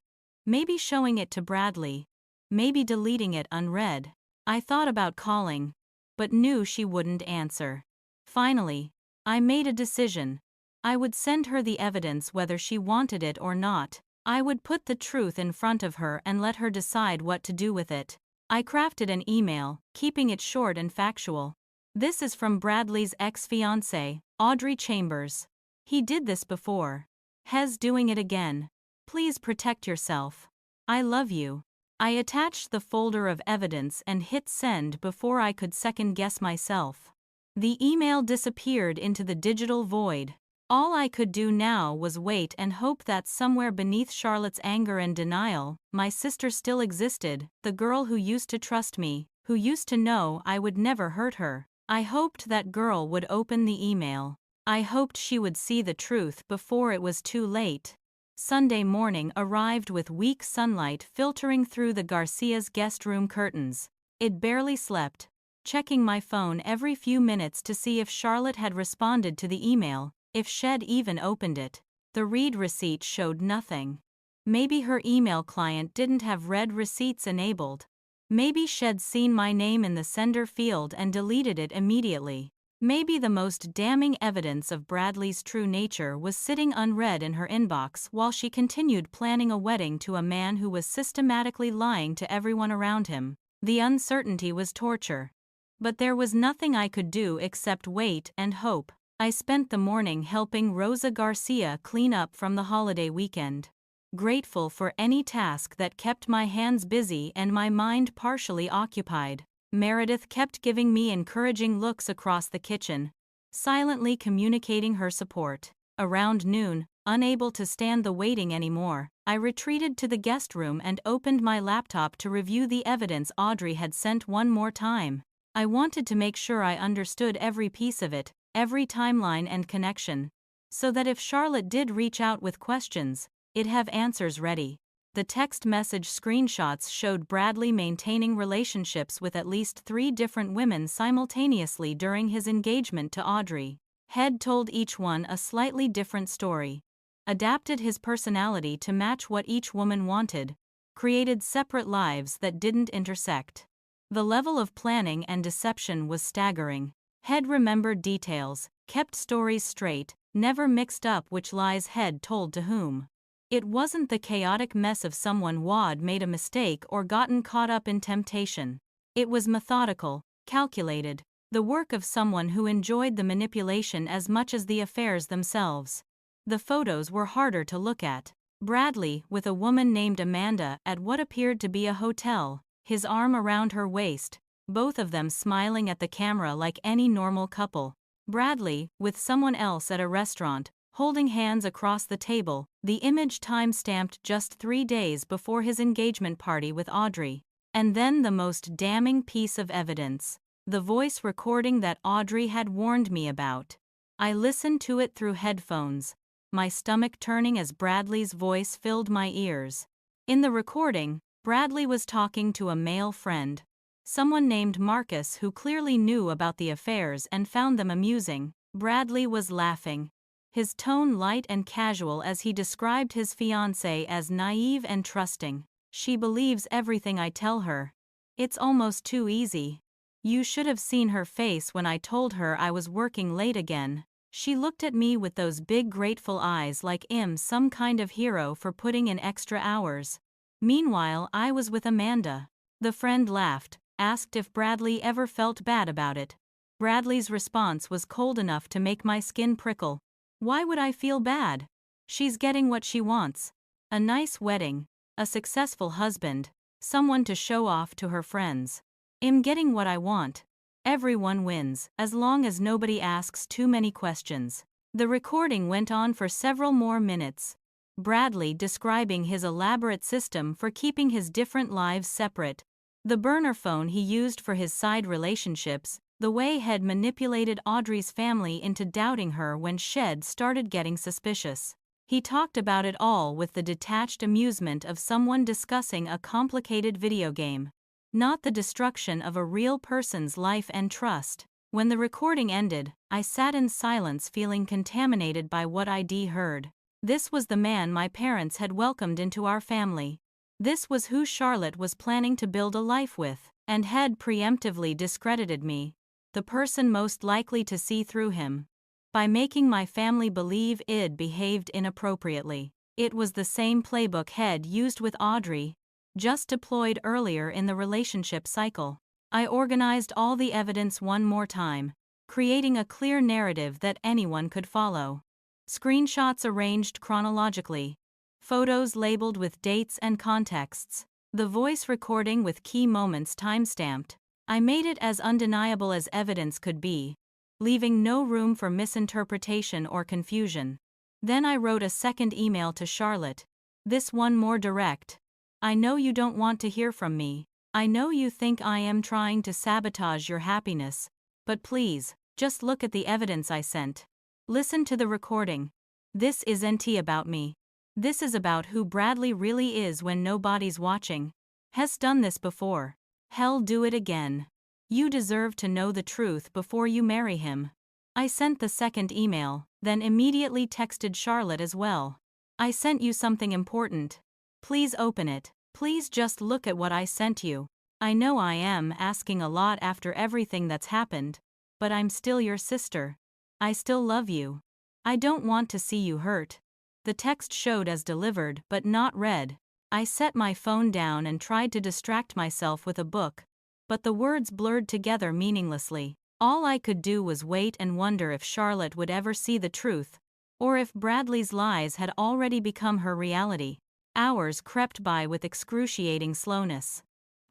maybe showing it to Bradley, maybe deleting it unread. I thought about calling, but knew she wouldn't answer. Finally, I made a decision. I would send her the evidence whether she wanted it or not. I would put the truth in front of her and let her decide what to do with it. I crafted an email, keeping it short and factual. This is from Bradley's ex-fiancée, Audrey Chambers. He did this before. He's doing it again. Please protect yourself. I love you. I attached the folder of evidence and hit send before I could second-guess myself. The email disappeared into the digital void. All I could do now was wait and hope that somewhere beneath Charlotte's anger and denial, my sister still existed, the girl who used to trust me, who used to know I would never hurt her. I hoped that girl would open the email. I hoped she would see the truth before it was too late. Sunday morning arrived with weak sunlight filtering through the Garcia's guest room curtains. It barely slept, checking my phone every few minutes to see if Charlotte had responded to the email, if she'd even opened it. The read receipt showed nothing. Maybe her email client didn't have read receipts enabled. Maybe she'd seen my name in the sender field and deleted it immediately. Maybe the most damning evidence of Bradley's true nature was sitting unread in her inbox while she continued planning a wedding to a man who was systematically lying to everyone around him. The uncertainty was torture. But there was nothing I could do except wait and hope. I spent the morning helping Rosa Garcia clean up from the holiday weekend. Grateful for any task that kept my hands busy and my mind partially occupied. Meredith kept giving me encouraging looks across the kitchen, silently communicating her support. Around noon, unable to stand the waiting anymore, I retreated to the guest room and opened my laptop to review the evidence Audrey had sent one more time. I wanted to make sure I understood every piece of it, every timeline and connection, so that if Charlotte did reach out with questions, I'd have answers ready. The text message screenshots showed Bradley maintaining relationships with at least 3 different women simultaneously during his engagement to Audrey. Head told each one a slightly different story, adapted his personality to match what each woman wanted, created separate lives that didn't intersect. The level of planning and deception was staggering. Head remembered details, kept stories straight, never mixed up which lies Head told to whom. It wasn't the chaotic mess of someone who'd made a mistake or gotten caught up in temptation. It was methodical, calculated, the work of someone who enjoyed the manipulation as much as the affairs themselves. The photos were harder to look at. Bradley, with a woman named Amanda, at what appeared to be a hotel, his arm around her waist, both of them smiling at the camera like any normal couple. Bradley, with someone else at a restaurant, holding hands across the table, the image time-stamped just 3 days before his engagement party with Audrey. And then the most damning piece of evidence, the voice recording that Audrey had warned me about. I listened to it through headphones, my stomach turning as Bradley's voice filled my ears. In the recording, Bradley was talking to a male friend, someone named Marcus who clearly knew about the affairs and found them amusing. Bradley was laughing, his tone light and casual as he described his fiancée as naive and trusting. She believes everything I tell her. It's almost too easy. You should have seen her face when I told her I was working late again. She looked at me with those big grateful eyes like I'm some kind of hero for putting in extra hours. Meanwhile, I was with Amanda. The friend laughed, asked if Bradley ever felt bad about it. Bradley's response was cold enough to make my skin prickle. Why would I feel bad? She's getting what she wants. A nice wedding, a successful husband, someone to show off to her friends. I'm getting what I want. Everyone wins, as long as nobody asks too many questions. The recording went on for several more minutes, Bradley describing his elaborate system for keeping his different lives separate. The burner phone he used for his side relationships, the way Head manipulated Audrey's family into doubting her when Shed started getting suspicious. He talked about it all with the detached amusement of someone discussing a complicated video game, not the destruction of a real person's life and trust. When the recording ended, I sat in silence feeling contaminated by what I'd heard. This was the man my parents had welcomed into our family. This was who Charlotte was planning to build a life with, and had preemptively discredited me, the person most likely to see through him, by making my family believe I'd behaved inappropriately. It was the same playbook Head used with Audrey, just deployed earlier in the relationship cycle. I organized all the evidence one more time, creating a clear narrative that anyone could follow. Screenshots arranged chronologically, photos labeled with dates and contexts, the voice recording with key moments timestamped. I made it as undeniable as evidence could be, leaving no room for misinterpretation or confusion. Then I wrote a second email to Charlotte, this one more direct. I know you don't want to hear from me. I know you think I am trying to sabotage your happiness, but please, just look at the evidence I sent. Listen to the recording. This isn't about me. This is about who Bradley really is when nobody's watching. Has done this before. Hell, do it again. You deserve to know the truth before you marry him. I sent the second email, then immediately texted Charlotte as well. I sent you something important. Please open it. Please just look at what I sent you. I know I am asking a lot after everything that's happened, but I'm still your sister. I still love you. I don't want to see you hurt. The text showed as delivered but not read. I set my phone down and tried to distract myself with a book, but the words blurred together meaninglessly. All I could do was wait and wonder if Charlotte would ever see the truth, or if Bradley's lies had already become her reality. Hours crept by with excruciating slowness.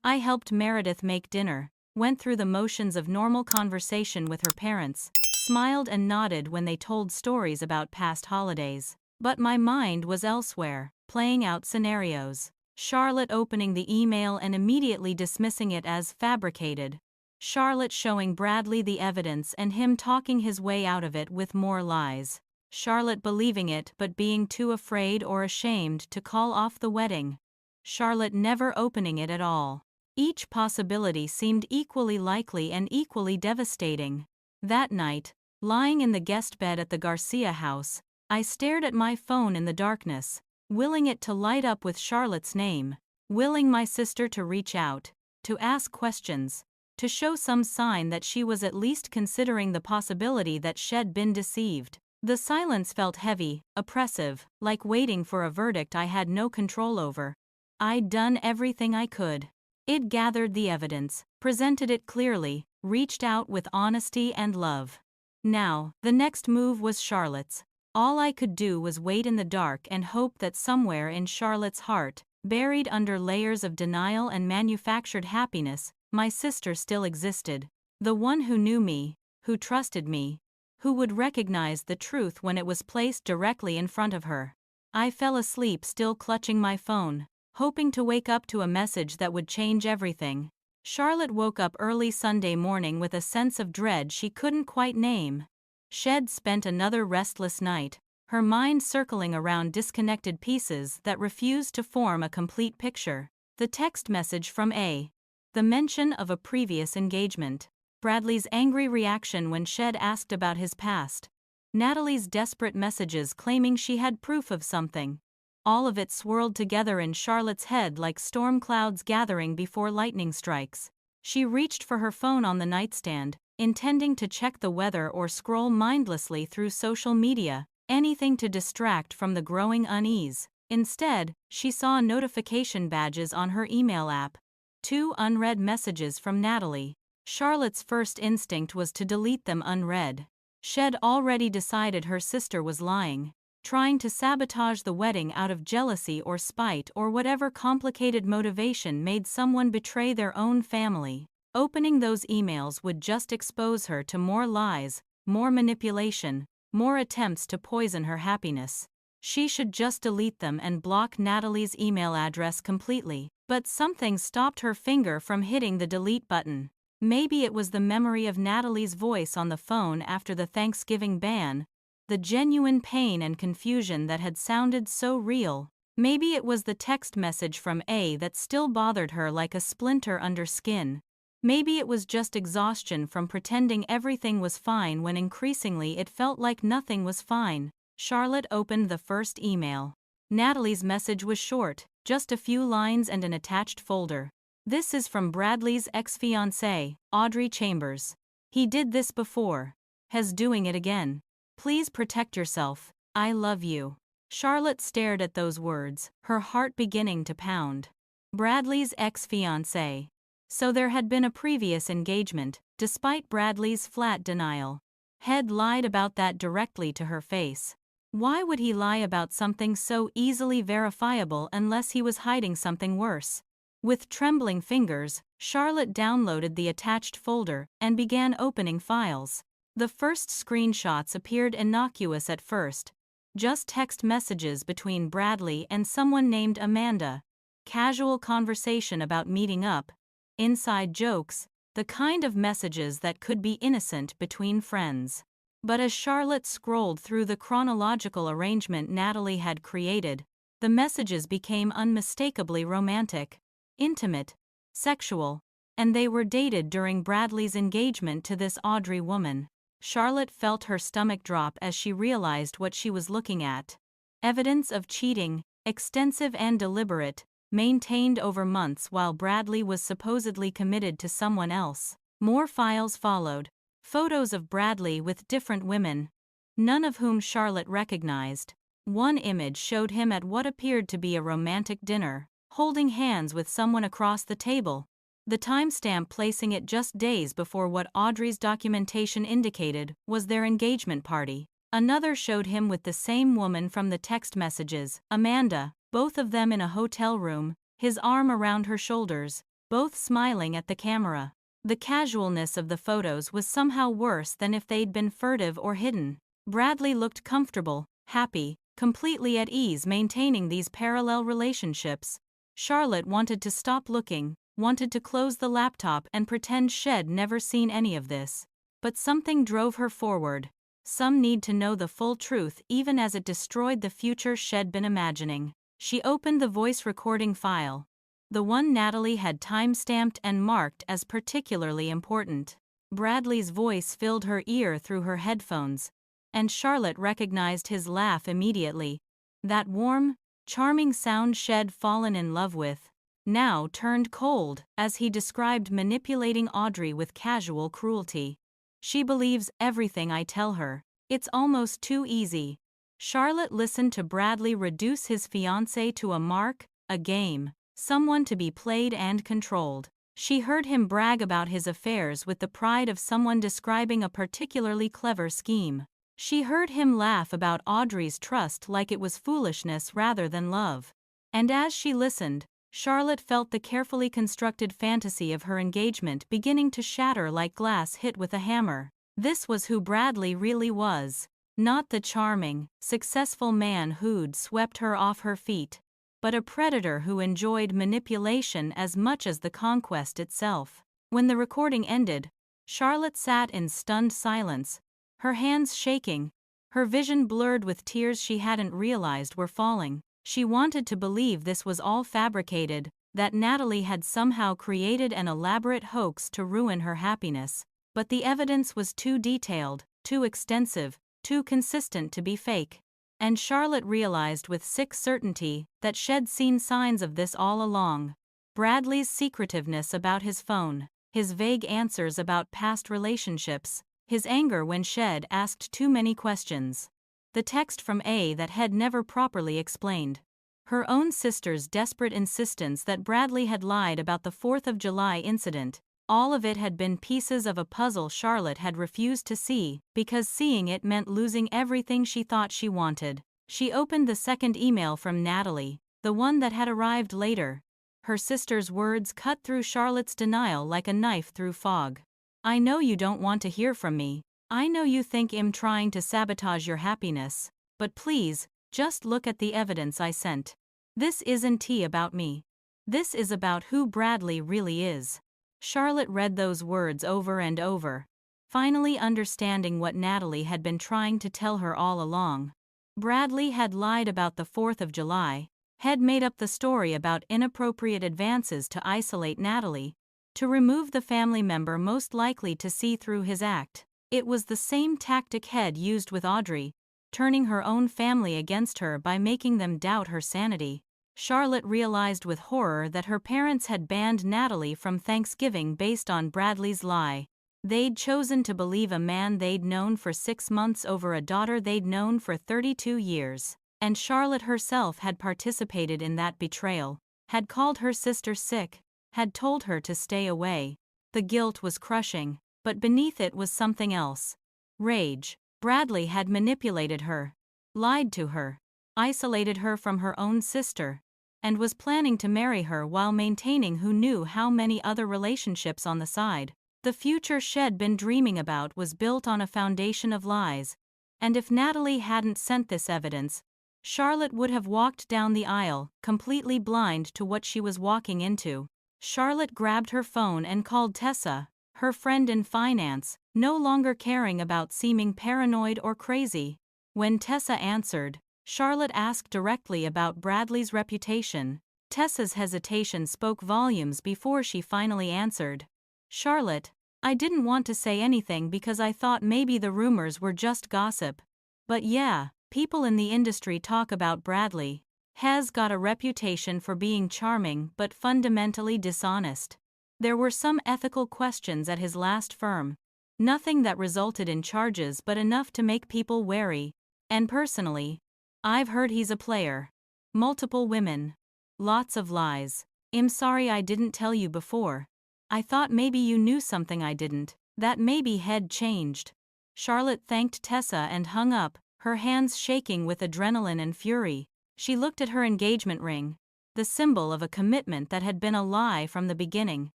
I helped Meredith make dinner, went through the motions of normal conversation with her parents, smiled and nodded when they told stories about past holidays. But my mind was elsewhere, playing out scenarios. Charlotte opening the email and immediately dismissing it as fabricated. Charlotte showing Bradley the evidence and him talking his way out of it with more lies. Charlotte believing it but being too afraid or ashamed to call off the wedding. Charlotte never opening it at all. Each possibility seemed equally likely and equally devastating. That night, lying in the guest bed at the Garcia house, I stared at my phone in the darkness, willing it to light up with Charlotte's name, willing my sister to reach out, to ask questions, to show some sign that she was at least considering the possibility that she'd been deceived. The silence felt heavy, oppressive, like waiting for a verdict I had no control over. I'd done everything I could. It gathered the evidence, presented it clearly, reached out with honesty and love. Now, the next move was Charlotte's. All I could do was wait in the dark and hope that somewhere in Charlotte's heart, buried under layers of denial and manufactured happiness, my sister still existed. The one who knew me, who trusted me, who would recognize the truth when it was placed directly in front of her. I fell asleep still clutching my phone, hoping to wake up to a message that would change everything. Charlotte woke up early Sunday morning with a sense of dread she couldn't quite name. She'd spent another restless night, her mind circling around disconnected pieces that refused to form a complete picture. The text message from A. The mention of a previous engagement. Bradley's angry reaction when Shed asked about his past. Natalie's desperate messages claiming she had proof of something. All of it swirled together in Charlotte's head like storm clouds gathering before lightning strikes. She reached for her phone on the nightstand, intending to check the weather or scroll mindlessly through social media, anything to distract from the growing unease. Instead, she saw notification badges on her email app. 2 unread messages from Natalie. Charlotte's first instinct was to delete them unread. Shed already decided her sister was lying, trying to sabotage the wedding out of jealousy or spite or whatever complicated motivation made someone betray their own family. Opening those emails would just expose her to more lies, more manipulation, more attempts to poison her happiness. She should just delete them and block Natalie's email address completely, but something stopped her finger from hitting the delete button. Maybe it was the memory of Natalie's voice on the phone after the Thanksgiving ban, the genuine pain and confusion that had sounded so real. Maybe it was the text message from A that still bothered her like a splinter under skin. Maybe it was just exhaustion from pretending everything was fine when increasingly it felt like nothing was fine. Charlotte opened the first email. Natalie's message was short, just a few lines and an attached folder. This is from Bradley's ex-fiancée, Audrey Chambers. He did this before. Has doing it again. Please protect yourself. I love you. Charlotte stared at those words, her heart beginning to pound. Bradley's ex-fiancée. So there had been a previous engagement, despite Bradley's flat denial. Had lied about that directly to her face. Why would he lie about something so easily verifiable unless he was hiding something worse? With trembling fingers, Charlotte downloaded the attached folder and began opening files. The first screenshots appeared innocuous at first, just text messages between Bradley and someone named Amanda, casual conversation about meeting up, inside jokes, the kind of messages that could be innocent between friends. But as Charlotte scrolled through the chronological arrangement Natalie had created, the messages became unmistakably romantic, intimate, sexual, and they were dated during Bradley's engagement to this Audrey woman. Charlotte felt her stomach drop as she realized what she was looking at. Evidence of cheating, extensive and deliberate, maintained over months while Bradley was supposedly committed to someone else. More files followed. Photos of Bradley with different women, none of whom Charlotte recognized. One image showed him at what appeared to be a romantic dinner, holding hands with someone across the table. The timestamp placing it just days before what Audrey's documentation indicated was their engagement party. Another showed him with the same woman from the text messages, Amanda, both of them in a hotel room, his arm around her shoulders, both smiling at the camera. The casualness of the photos was somehow worse than if they'd been furtive or hidden. Bradley looked comfortable, happy, completely at ease maintaining these parallel relationships. Charlotte wanted to stop looking, wanted to close the laptop and pretend she'd never seen any of this. But something drove her forward. Some need to know the full truth even as it destroyed the future she'd been imagining. She opened the voice recording file. The one Natalie had time-stamped and marked as particularly important. Bradley's voice filled her ear through her headphones, and Charlotte recognized his laugh immediately. That warm, charming sound she'd fallen in love with now turned cold as he described manipulating Audrey with casual cruelty. She believes everything I tell her. It's almost too easy. Charlotte listened to Bradley reduce his fiancé to a mark, a game, someone to be played and controlled. She heard him brag about his affairs with the pride of someone describing a particularly clever scheme. She heard him laugh about Audrey's trust like it was foolishness rather than love. And as she listened, Charlotte felt the carefully constructed fantasy of her engagement beginning to shatter like glass hit with a hammer. This was who Bradley really was. Not the charming, successful man who'd swept her off her feet, but a predator who enjoyed manipulation as much as the conquest itself. When the recording ended, Charlotte sat in stunned silence, her hands shaking, her vision blurred with tears she hadn't realized were falling. She wanted to believe this was all fabricated, that Natalie had somehow created an elaborate hoax to ruin her happiness, but the evidence was too detailed, too extensive, too consistent to be fake. And Charlotte realized with sick certainty that she'd seen signs of this all along. Bradley's secretiveness about his phone, his vague answers about past relationships, his anger when she'd asked too many questions. The text from A that had never properly explained. Her own sister's desperate insistence that Bradley had lied about the 4th of July incident. All of it had been pieces of a puzzle Charlotte had refused to see, because seeing it meant losing everything she thought she wanted. She opened the second email from Natalie, the one that had arrived later. Her sister's words cut through Charlotte's denial like a knife through fog. I know you don't want to hear from me. I know you think I'm trying to sabotage your happiness, but please, just look at the evidence I sent. This isn't tea about me. This is about who Bradley really is. Charlotte read those words over and over, finally understanding what Natalie had been trying to tell her all along. Bradley had lied about the 4th of July, had made up the story about inappropriate advances to isolate Natalie, to remove the family member most likely to see through his act. It was the same tactic Head used with Audrey, turning her own family against her by making them doubt her sanity. Charlotte realized with horror that her parents had banned Natalie from Thanksgiving based on Bradley's lie. They'd chosen to believe a man they'd known for 6 months over a daughter they'd known for 32 years. And Charlotte herself had participated in that betrayal, had called her sister sick, had told her to stay away. The guilt was crushing, but beneath it was something else. Rage. Bradley had manipulated her, lied to her, isolated her from her own sister, and was planning to marry her while maintaining who knew how many other relationships on the side. The future she'd been dreaming about was built on a foundation of lies, and if Natalie hadn't sent this evidence, Charlotte would have walked down the aisle, completely blind to what she was walking into. Charlotte grabbed her phone and called Tessa, her friend in finance, no longer caring about seeming paranoid or crazy. When Tessa answered, Charlotte asked directly about Bradley's reputation. Tessa's hesitation spoke volumes before she finally answered. Charlotte, I didn't want to say anything because I thought maybe the rumors were just gossip. But yeah, people in the industry talk about Bradley. Has got a reputation for being charming but fundamentally dishonest. There were some ethical questions at his last firm. Nothing that resulted in charges but enough to make people wary. And personally, I've heard he's a player. Multiple women. Lots of lies. I'm sorry I didn't tell you before. I thought maybe you knew something I didn't, that maybe had changed. Charlotte thanked Tessa and hung up, her hands shaking with adrenaline and fury. She looked at her engagement ring, the symbol of a commitment that had been a lie from the beginning,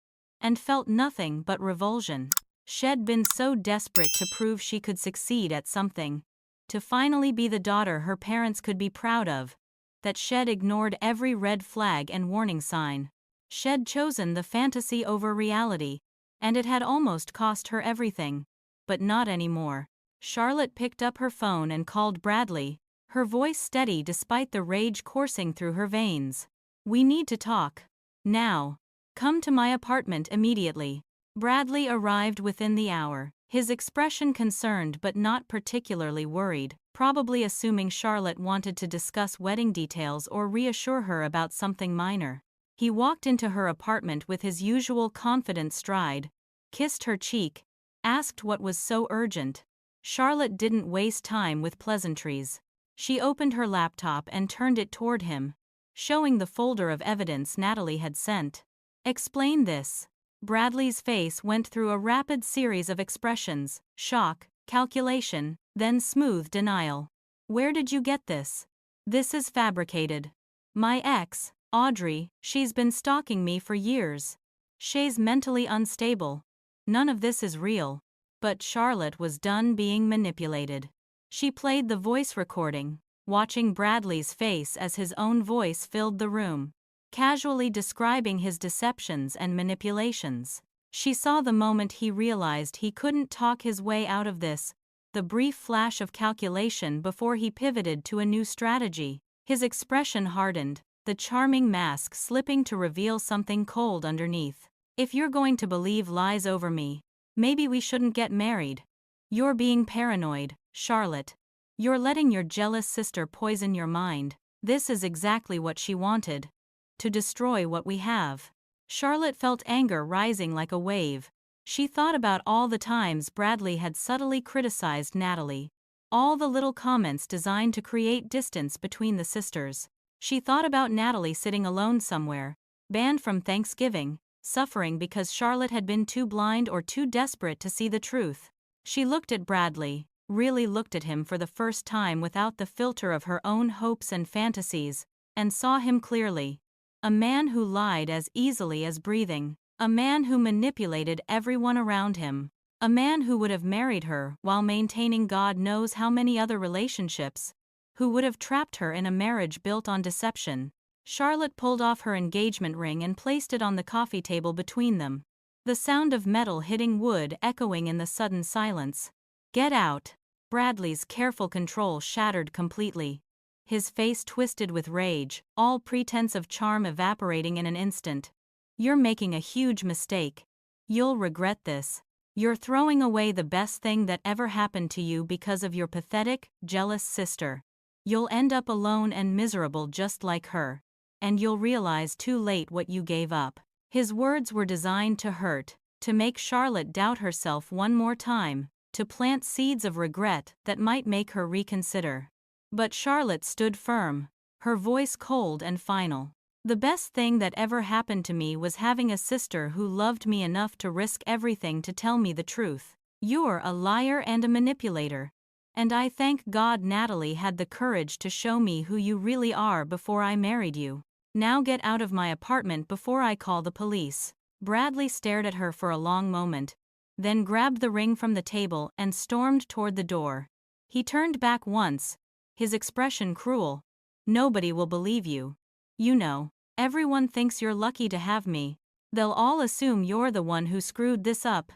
and felt nothing but revulsion. She'd been so desperate to prove she could succeed at something, to finally be the daughter her parents could be proud of, that she'd ignored every red flag and warning sign. She'd chosen the fantasy over reality, and it had almost cost her everything. But not anymore. Charlotte picked up her phone and called Bradley, her voice steady despite the rage coursing through her veins. We need to talk. Now. Come to my apartment immediately. Bradley arrived within the hour, his expression concerned but not particularly worried, probably assuming Charlotte wanted to discuss wedding details or reassure her about something minor. He walked into her apartment with his usual confident stride, kissed her cheek, asked what was so urgent. Charlotte didn't waste time with pleasantries. She opened her laptop and turned it toward him, showing the folder of evidence Natalie had sent. Explain this. Bradley's face went through a rapid series of expressions: shock, calculation, then smooth denial. Where did you get this? This is fabricated. My ex, Audrey, she's been stalking me for years. She's mentally unstable. None of this is real. But Charlotte was done being manipulated. She played the voice recording, watching Bradley's face as his own voice filled the room, casually describing his deceptions and manipulations. She saw the moment he realized he couldn't talk his way out of this, the brief flash of calculation before he pivoted to a new strategy. His expression hardened, the charming mask slipping to reveal something cold underneath. If you're going to believe lies over me, maybe we shouldn't get married. You're being paranoid, Charlotte. You're letting your jealous sister poison your mind. This is exactly what she wanted. To destroy what we have. Charlotte felt anger rising like a wave. She thought about all the times Bradley had subtly criticized Natalie, all the little comments designed to create distance between the sisters. She thought about Natalie sitting alone somewhere, banned from Thanksgiving, suffering because Charlotte had been too blind or too desperate to see the truth. She looked at Bradley, really looked at him for the first time without the filter of her own hopes and fantasies, and saw him clearly. A man who lied as easily as breathing. A man who manipulated everyone around him. A man who would have married her while maintaining God knows how many other relationships. Who would have trapped her in a marriage built on deception. Charlotte pulled off her engagement ring and placed it on the coffee table between them. The sound of metal hitting wood echoing in the sudden silence. Get out. Bradley's careful control shattered completely. His face twisted with rage, all pretense of charm evaporating in an instant. You're making a huge mistake. You'll regret this. You're throwing away the best thing that ever happened to you because of your pathetic, jealous sister. You'll end up alone and miserable just like her. And you'll realize too late what you gave up. His words were designed to hurt, to make Charlotte doubt herself one more time, to plant seeds of regret that might make her reconsider. But Charlotte stood firm, her voice cold and final. The best thing that ever happened to me was having a sister who loved me enough to risk everything to tell me the truth. You're a liar and a manipulator. And I thank God Natalie had the courage to show me who you really are before I married you. Now get out of my apartment before I call the police. Bradley stared at her for a long moment, then grabbed the ring from the table and stormed toward the door. He turned back once, his expression cruel. Nobody will believe you. You know, everyone thinks you're lucky to have me. They'll all assume you're the one who screwed this up.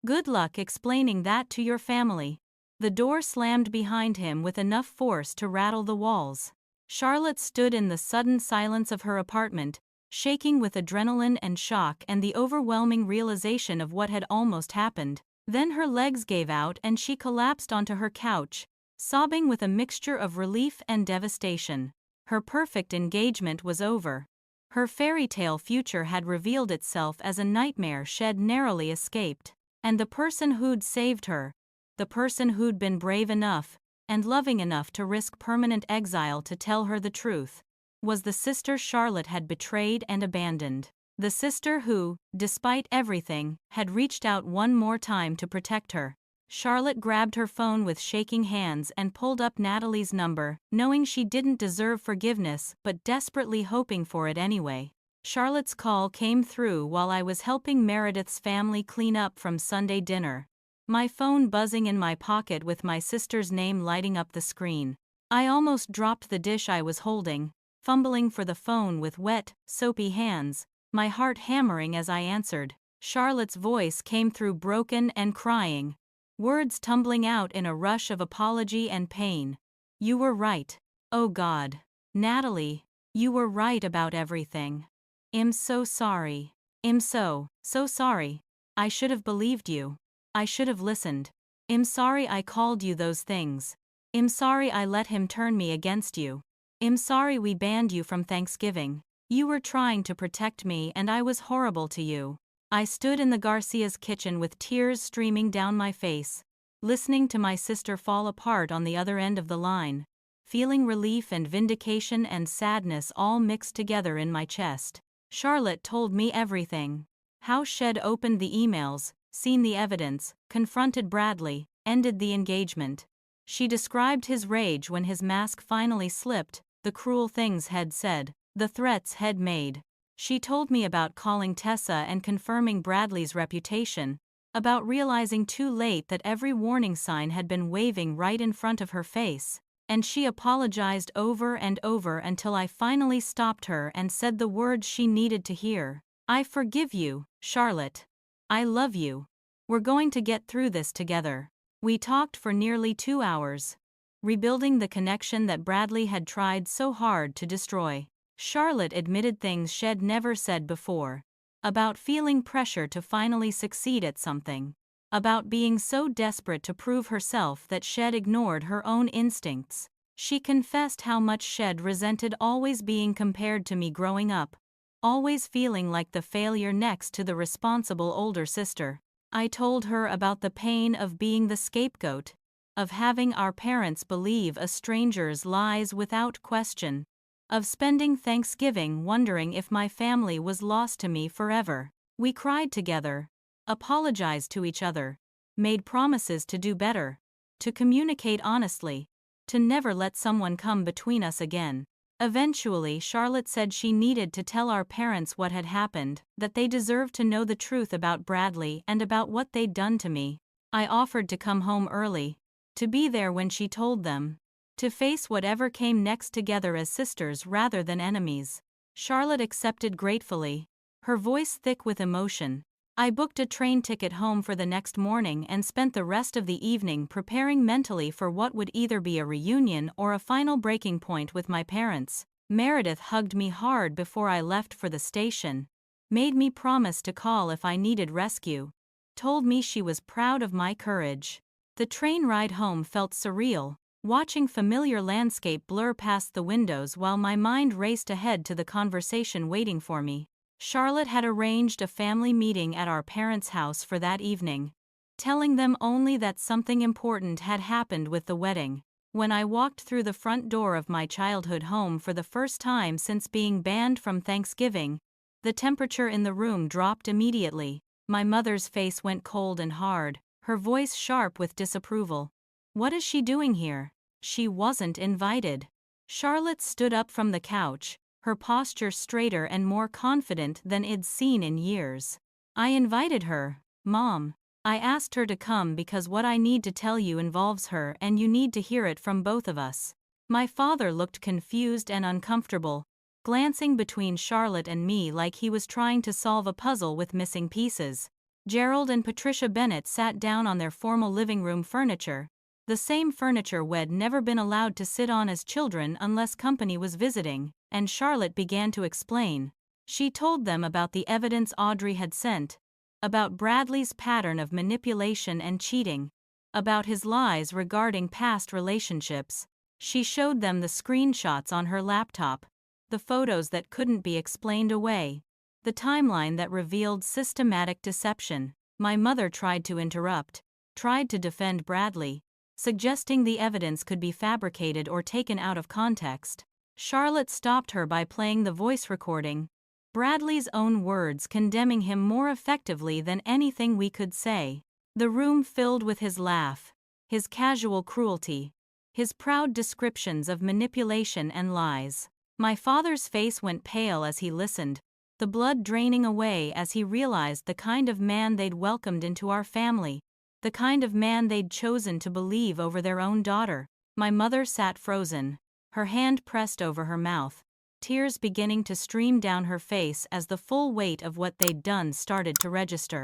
Good luck explaining that to your family. The door slammed behind him with enough force to rattle the walls. Charlotte stood in the sudden silence of her apartment, shaking with adrenaline and shock and the overwhelming realization of what had almost happened. Then her legs gave out and she collapsed onto her couch, sobbing with a mixture of relief and devastation. Her perfect engagement was over. Her fairy tale future had revealed itself as a nightmare she'd narrowly escaped. And the person who'd saved her, the person who'd been brave enough and loving enough to risk permanent exile to tell her the truth, was the sister Charlotte had betrayed and abandoned. The sister who, despite everything, had reached out one more time to protect her. Charlotte grabbed her phone with shaking hands and pulled up Natalie's number, knowing she didn't deserve forgiveness but desperately hoping for it anyway. Charlotte's call came through while I was helping Meredith's family clean up from Sunday dinner. My phone buzzing in my pocket with my sister's name lighting up the screen. I almost dropped the dish I was holding, fumbling for the phone with wet, soapy hands, my heart hammering as I answered. Charlotte's voice came through broken and crying, words tumbling out in a rush of apology and pain. "You were right. Oh God. Natalie, you were right about everything. I'm so sorry. I'm so sorry. I should have believed you. I should have listened. I'm sorry I called you those things. I'm sorry I let him turn me against you. I'm sorry we banned you from Thanksgiving. You were trying to protect me and I was horrible to you." I stood in the Garcia's kitchen with tears streaming down my face, listening to my sister fall apart on the other end of the line, feeling relief and vindication and sadness all mixed together in my chest. Charlotte told me everything. How she'd opened the emails, seen the evidence, confronted Bradley, ended the engagement. She described his rage when his mask finally slipped, the cruel things he'd said, the threats he'd made. She told me about calling Tessa and confirming Bradley's reputation, about realizing too late that every warning sign had been waving right in front of her face, and she apologized over and over until I finally stopped her and said the words she needed to hear. "I forgive you, Charlotte. I love you. We're going to get through this together." We talked for nearly 2 hours, rebuilding the connection that Bradley had tried so hard to destroy. Charlotte admitted things she'd never said before, about feeling pressure to finally succeed at something, about being so desperate to prove herself that she'd ignored her own instincts. She confessed how much she'd resented always being compared to me growing up, always feeling like the failure next to the responsible older sister. I told her about the pain of being the scapegoat, of having our parents believe a stranger's lies without question, of spending Thanksgiving wondering if my family was lost to me forever. We cried together, apologized to each other, made promises to do better, to communicate honestly, to never let someone come between us again. Eventually, Charlotte said she needed to tell our parents what had happened, that they deserved to know the truth about Bradley and about what they'd done to me. I offered to come home early, to be there when she told them, to face whatever came next together as sisters rather than enemies. Charlotte accepted gratefully, her voice thick with emotion. I booked a train ticket home for the next morning and spent the rest of the evening preparing mentally for what would either be a reunion or a final breaking point with my parents. Meredith hugged me hard before I left for the station, made me promise to call if I needed rescue, told me she was proud of my courage. The train ride home felt surreal, watching familiar landscape blur past the windows while my mind raced ahead to the conversation waiting for me. Charlotte had arranged a family meeting at our parents' house for that evening, telling them only that something important had happened with the wedding. When I walked through the front door of my childhood home for the first time since being banned from Thanksgiving, the temperature in the room dropped immediately. My mother's face went cold and hard, her voice sharp with disapproval. "What is she doing here? She wasn't invited." Charlotte stood up from the couch, her posture straighter and more confident than I'd seen in years. "I invited her, Mom. I asked her to come because what I need to tell you involves her and you need to hear it from both of us." My father looked confused and uncomfortable, glancing between Charlotte and me like he was trying to solve a puzzle with missing pieces. Gerald and Patricia Bennett sat down on their formal living room furniture, the same furniture we'd never been allowed to sit on as children unless company was visiting, and Charlotte began to explain. She told them about the evidence Audrey had sent, about Bradley's pattern of manipulation and cheating, about his lies regarding past relationships. She showed them the screenshots on her laptop, the photos that couldn't be explained away, the timeline that revealed systematic deception. My mother tried to interrupt, tried to defend Bradley, suggesting the evidence could be fabricated or taken out of context. Charlotte stopped her by playing the voice recording. Bradley's own words condemning him more effectively than anything we could say. The room filled with his laugh, his casual cruelty, his proud descriptions of manipulation and lies. My father's face went pale as he listened, the blood draining away as he realized the kind of man they'd welcomed into our family, the kind of man they'd chosen to believe over their own daughter. My mother sat frozen, her hand pressed over her mouth, tears beginning to stream down her face as the full weight of what they'd done started to register.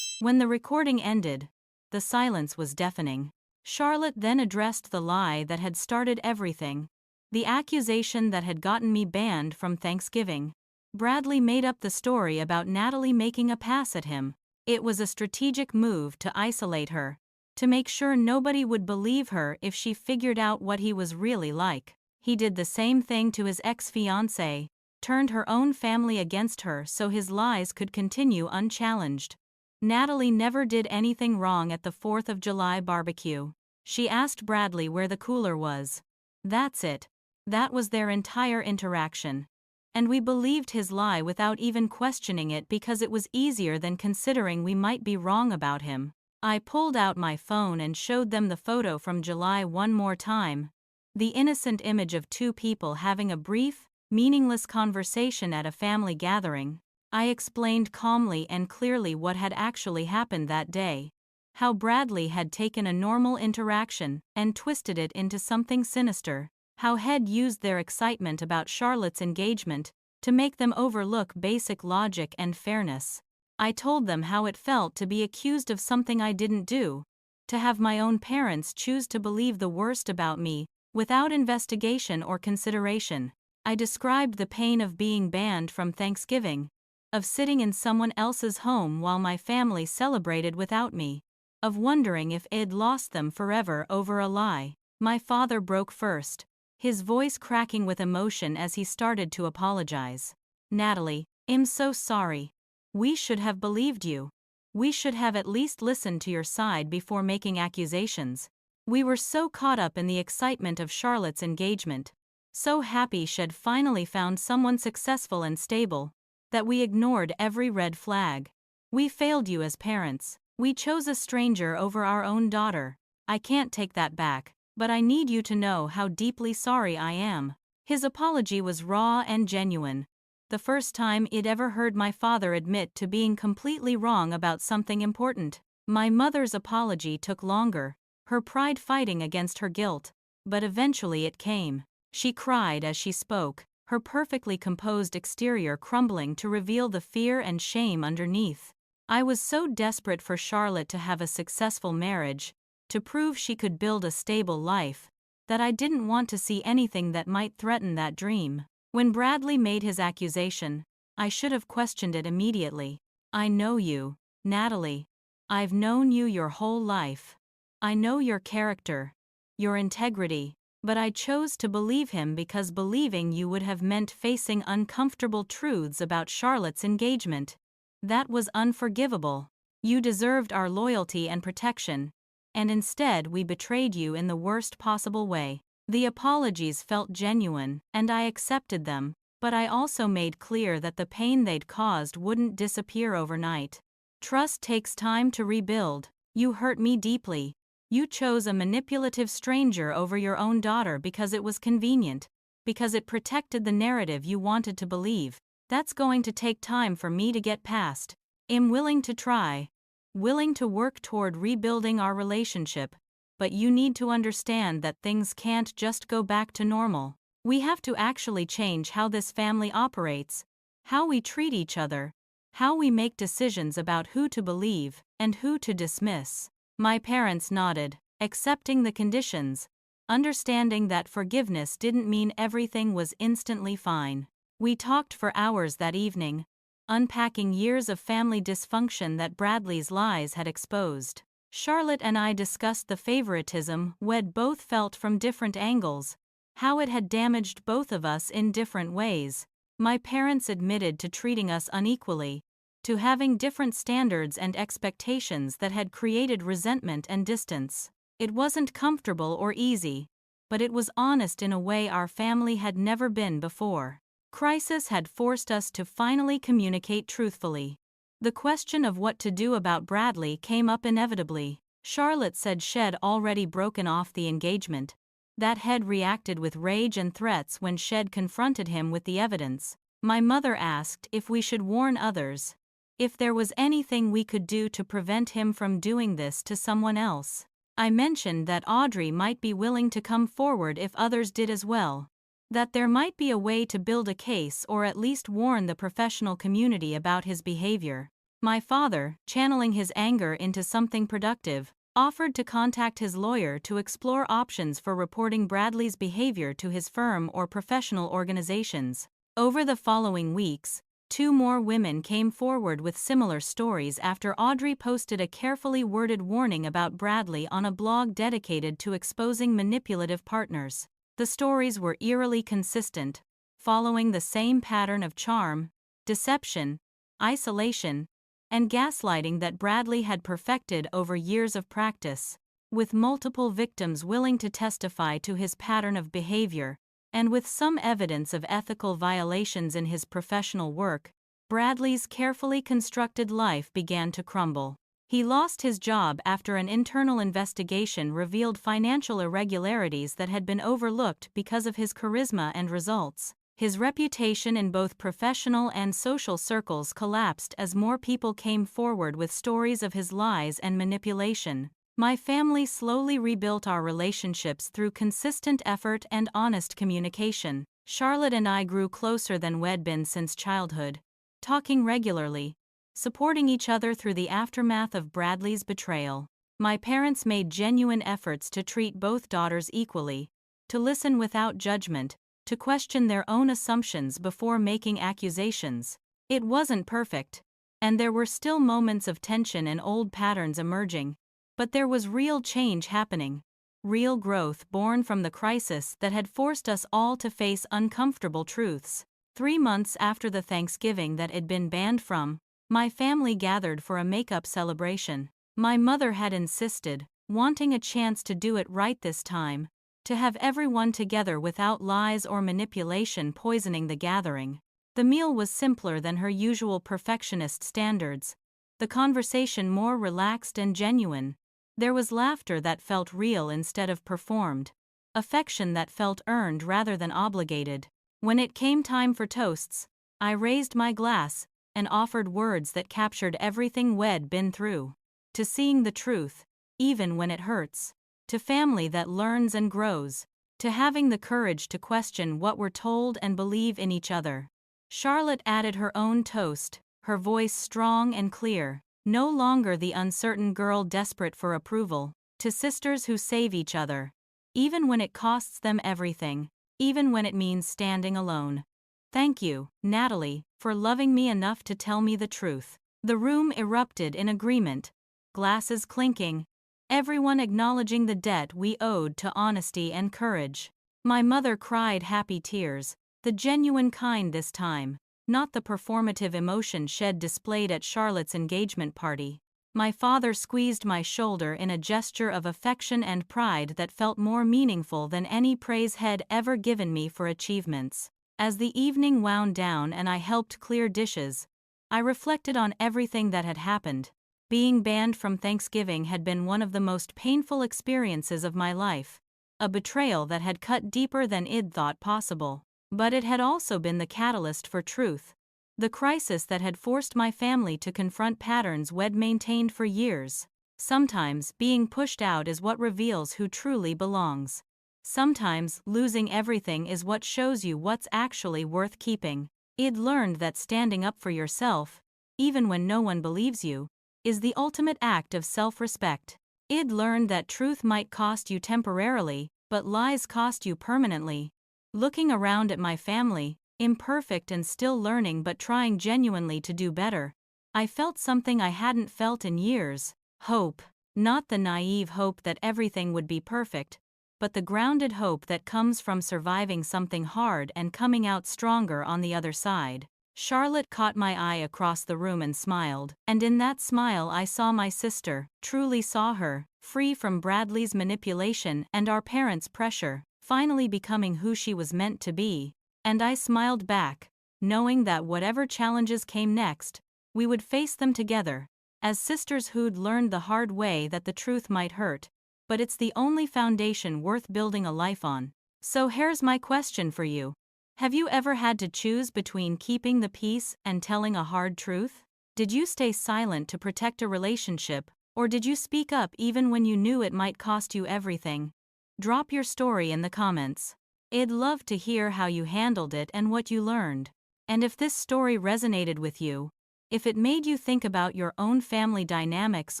When the recording ended, the silence was deafening. Charlotte then addressed the lie that had started everything, the accusation that had gotten me banned from Thanksgiving. Bradley made up the story about Natalie making a pass at him. It was a strategic move to isolate her, to make sure nobody would believe her if she figured out what he was really like. He did the same thing to his ex-fiancée, turned her own family against her so his lies could continue unchallenged. Natalie never did anything wrong at the 4th of July barbecue. She asked Bradley where the cooler was. That's it. That was their entire interaction. And we believed his lie without even questioning it because it was easier than considering we might be wrong about him. I pulled out my phone and showed them the photo from July one more time. The innocent image of two people having a brief, meaningless conversation at a family gathering. I explained calmly and clearly what had actually happened that day. How Bradley had taken a normal interaction and twisted it into something sinister. How he'd used their excitement about Charlotte's engagement to make them overlook basic logic and fairness. I told them how it felt to be accused of something I didn't do, to have my own parents choose to believe the worst about me without investigation or consideration. I described the pain of being banned from Thanksgiving, of sitting in someone else's home while my family celebrated without me, of wondering if I'd lost them forever over a lie. My father broke first, his voice cracking with emotion as he started to apologize. Natalie, I'm so sorry. We should have believed you. We should have at least listened to your side before making accusations. We were so caught up in the excitement of Charlotte's engagement, so happy she'd finally found someone successful and stable, that we ignored every red flag. We failed you as parents. We chose a stranger over our own daughter. I can't take that back, but I need you to know how deeply sorry I am. His apology was raw and genuine. The first time I'd ever heard my father admit to being completely wrong about something important. My mother's apology took longer, her pride fighting against her guilt, but eventually it came. She cried as she spoke, her perfectly composed exterior crumbling to reveal the fear and shame underneath. I was so desperate for Charlotte to have a successful marriage, to prove she could build a stable life, that I didn't want to see anything that might threaten that dream. When Bradley made his accusation, I should have questioned it immediately. I know you, Natalie. I've known you your whole life. I know your character, your integrity, but I chose to believe him because believing you would have meant facing uncomfortable truths about Charlotte's engagement. That was unforgivable. You deserved our loyalty and protection, and instead we betrayed you in the worst possible way. The apologies felt genuine, and I accepted them, but I also made clear that the pain they'd caused wouldn't disappear overnight. Trust takes time to rebuild. You hurt me deeply. You chose a manipulative stranger over your own daughter because it was convenient, because it protected the narrative you wanted to believe. That's going to take time for me to get past. I'm willing to try, willing to work toward rebuilding our relationship, but you need to understand that things can't just go back to normal. We have to actually change how this family operates, how we treat each other, how we make decisions about who to believe and who to dismiss. My parents nodded, accepting the conditions, understanding that forgiveness didn't mean everything was instantly fine. We talked for hours that evening, unpacking years of family dysfunction that Bradley's lies had exposed. Charlotte and I discussed the favoritism we'd both felt from different angles, how it had damaged both of us in different ways. My parents admitted to treating us unequally, to having different standards and expectations that had created resentment and distance. It wasn't comfortable or easy, but it was honest in a way our family had never been before. crisis had forced us to finally communicate truthfully. The question of what to do about Bradley came up inevitably. Charlotte said she'd already broken off the engagement. That had reacted with rage and threats when she'd confronted him with the evidence. My mother asked if we should warn others, if there was anything we could do to prevent him from doing this to someone else. I mentioned that Audrey might be willing to come forward if others did as well, that there might be a way to build a case or at least warn the professional community about his behavior. My father, channeling his anger into something productive, offered to contact his lawyer to explore options for reporting Bradley's behavior to his firm or professional organizations. Over the following weeks, 2 more women came forward with similar stories after Audrey posted a carefully worded warning about Bradley on a blog dedicated to exposing manipulative partners. The stories were eerily consistent, following the same pattern of charm, deception, isolation, and gaslighting that Bradley had perfected over years of practice, with multiple victims willing to testify to his pattern of behavior, and with some evidence of ethical violations in his professional work. Bradley's carefully constructed life began to crumble. He lost his job after an internal investigation revealed financial irregularities that had been overlooked because of his charisma and results. His reputation in both professional and social circles collapsed as more people came forward with stories of his lies and manipulation. My family slowly rebuilt our relationships through consistent effort and honest communication. Charlotte and I grew closer than we'd been since childhood, talking regularly, supporting each other through the aftermath of Bradley's betrayal. My parents made genuine efforts to treat both daughters equally, to listen without judgment, to question their own assumptions before making accusations. It wasn't perfect, and there were still moments of tension and old patterns emerging, but there was real change happening, real growth born from the crisis that had forced us all to face uncomfortable truths. 3 months after the Thanksgiving that had been banned from, my family gathered for a makeup celebration. My mother had insisted, wanting a chance to do it right this time, to have everyone together without lies or manipulation poisoning the gathering. The meal was simpler than her usual perfectionist standards, the conversation more relaxed and genuine. There was laughter that felt real instead of performed, affection that felt earned rather than obligated. When it came time for toasts, I raised my glass and offered words that captured everything we'd been through. To seeing the truth, even when it hurts. To family that learns and grows. To having the courage to question what we're told and believe in each other. Charlotte added her own toast, her voice strong and clear. No longer the uncertain girl desperate for approval. To sisters who save each other, even when it costs them everything, even when it means standing alone. Thank you, Natalie, for loving me enough to tell me the truth. The room erupted in agreement, glasses clinking, everyone acknowledging the debt we owed to honesty and courage. My mother cried happy tears, the genuine kind this time, not the performative emotion she'd displayed at Charlotte's engagement party. My father squeezed my shoulder in a gesture of affection and pride that felt more meaningful than any praise he'd ever given me for achievements. As the evening wound down and I helped clear dishes, I reflected on everything that had happened. Being banned from Thanksgiving had been one of the most painful experiences of my life, a betrayal that had cut deeper than I'd thought possible. But it had also been the catalyst for truth, the crisis that had forced my family to confront patterns we'd maintained for years. Sometimes being pushed out is what reveals who truly belongs. Sometimes losing everything is what shows you what's actually worth keeping. I'd learned that standing up for yourself, even when no one believes you, is the ultimate act of self-respect. I'd learned that truth might cost you temporarily, but lies cost you permanently. Looking around at my family, imperfect and still learning but trying genuinely to do better, I felt something I hadn't felt in years. Hope. Not the naive hope that everything would be perfect, but the grounded hope that comes from surviving something hard and coming out stronger on the other side. Charlotte caught my eye across the room and smiled, and in that smile I saw my sister, truly saw her, free from Bradley's manipulation and our parents' pressure, finally becoming who she was meant to be. And I smiled back, knowing that whatever challenges came next, we would face them together, as sisters who'd learned the hard way that the truth might hurt, but it's the only foundation worth building a life on. So here's my question for you. Have you ever had to choose between keeping the peace and telling a hard truth? Did you stay silent to protect a relationship, or did you speak up even when you knew it might cost you everything? Drop your story in the comments. I'd love to hear how you handled it and what you learned. And if this story resonated with you, if it made you think about your own family dynamics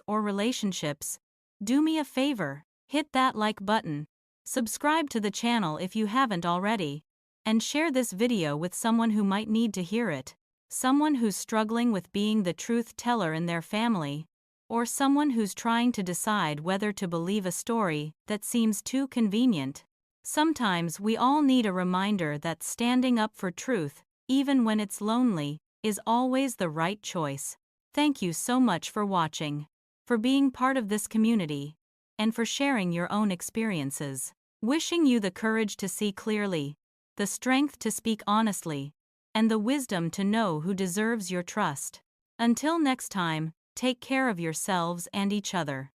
or relationships, do me a favor, hit that like button, subscribe to the channel if you haven't already, and share this video with someone who might need to hear it. Someone who's struggling with being the truth teller in their family, or someone who's trying to decide whether to believe a story that seems too convenient. Sometimes we all need a reminder that standing up for truth, even when it's lonely, is always the right choice. Thank you so much for watching, for being part of this community, and for sharing your own experiences. Wishing you the courage to see clearly, the strength to speak honestly, and the wisdom to know who deserves your trust. Until next time, take care of yourselves and each other.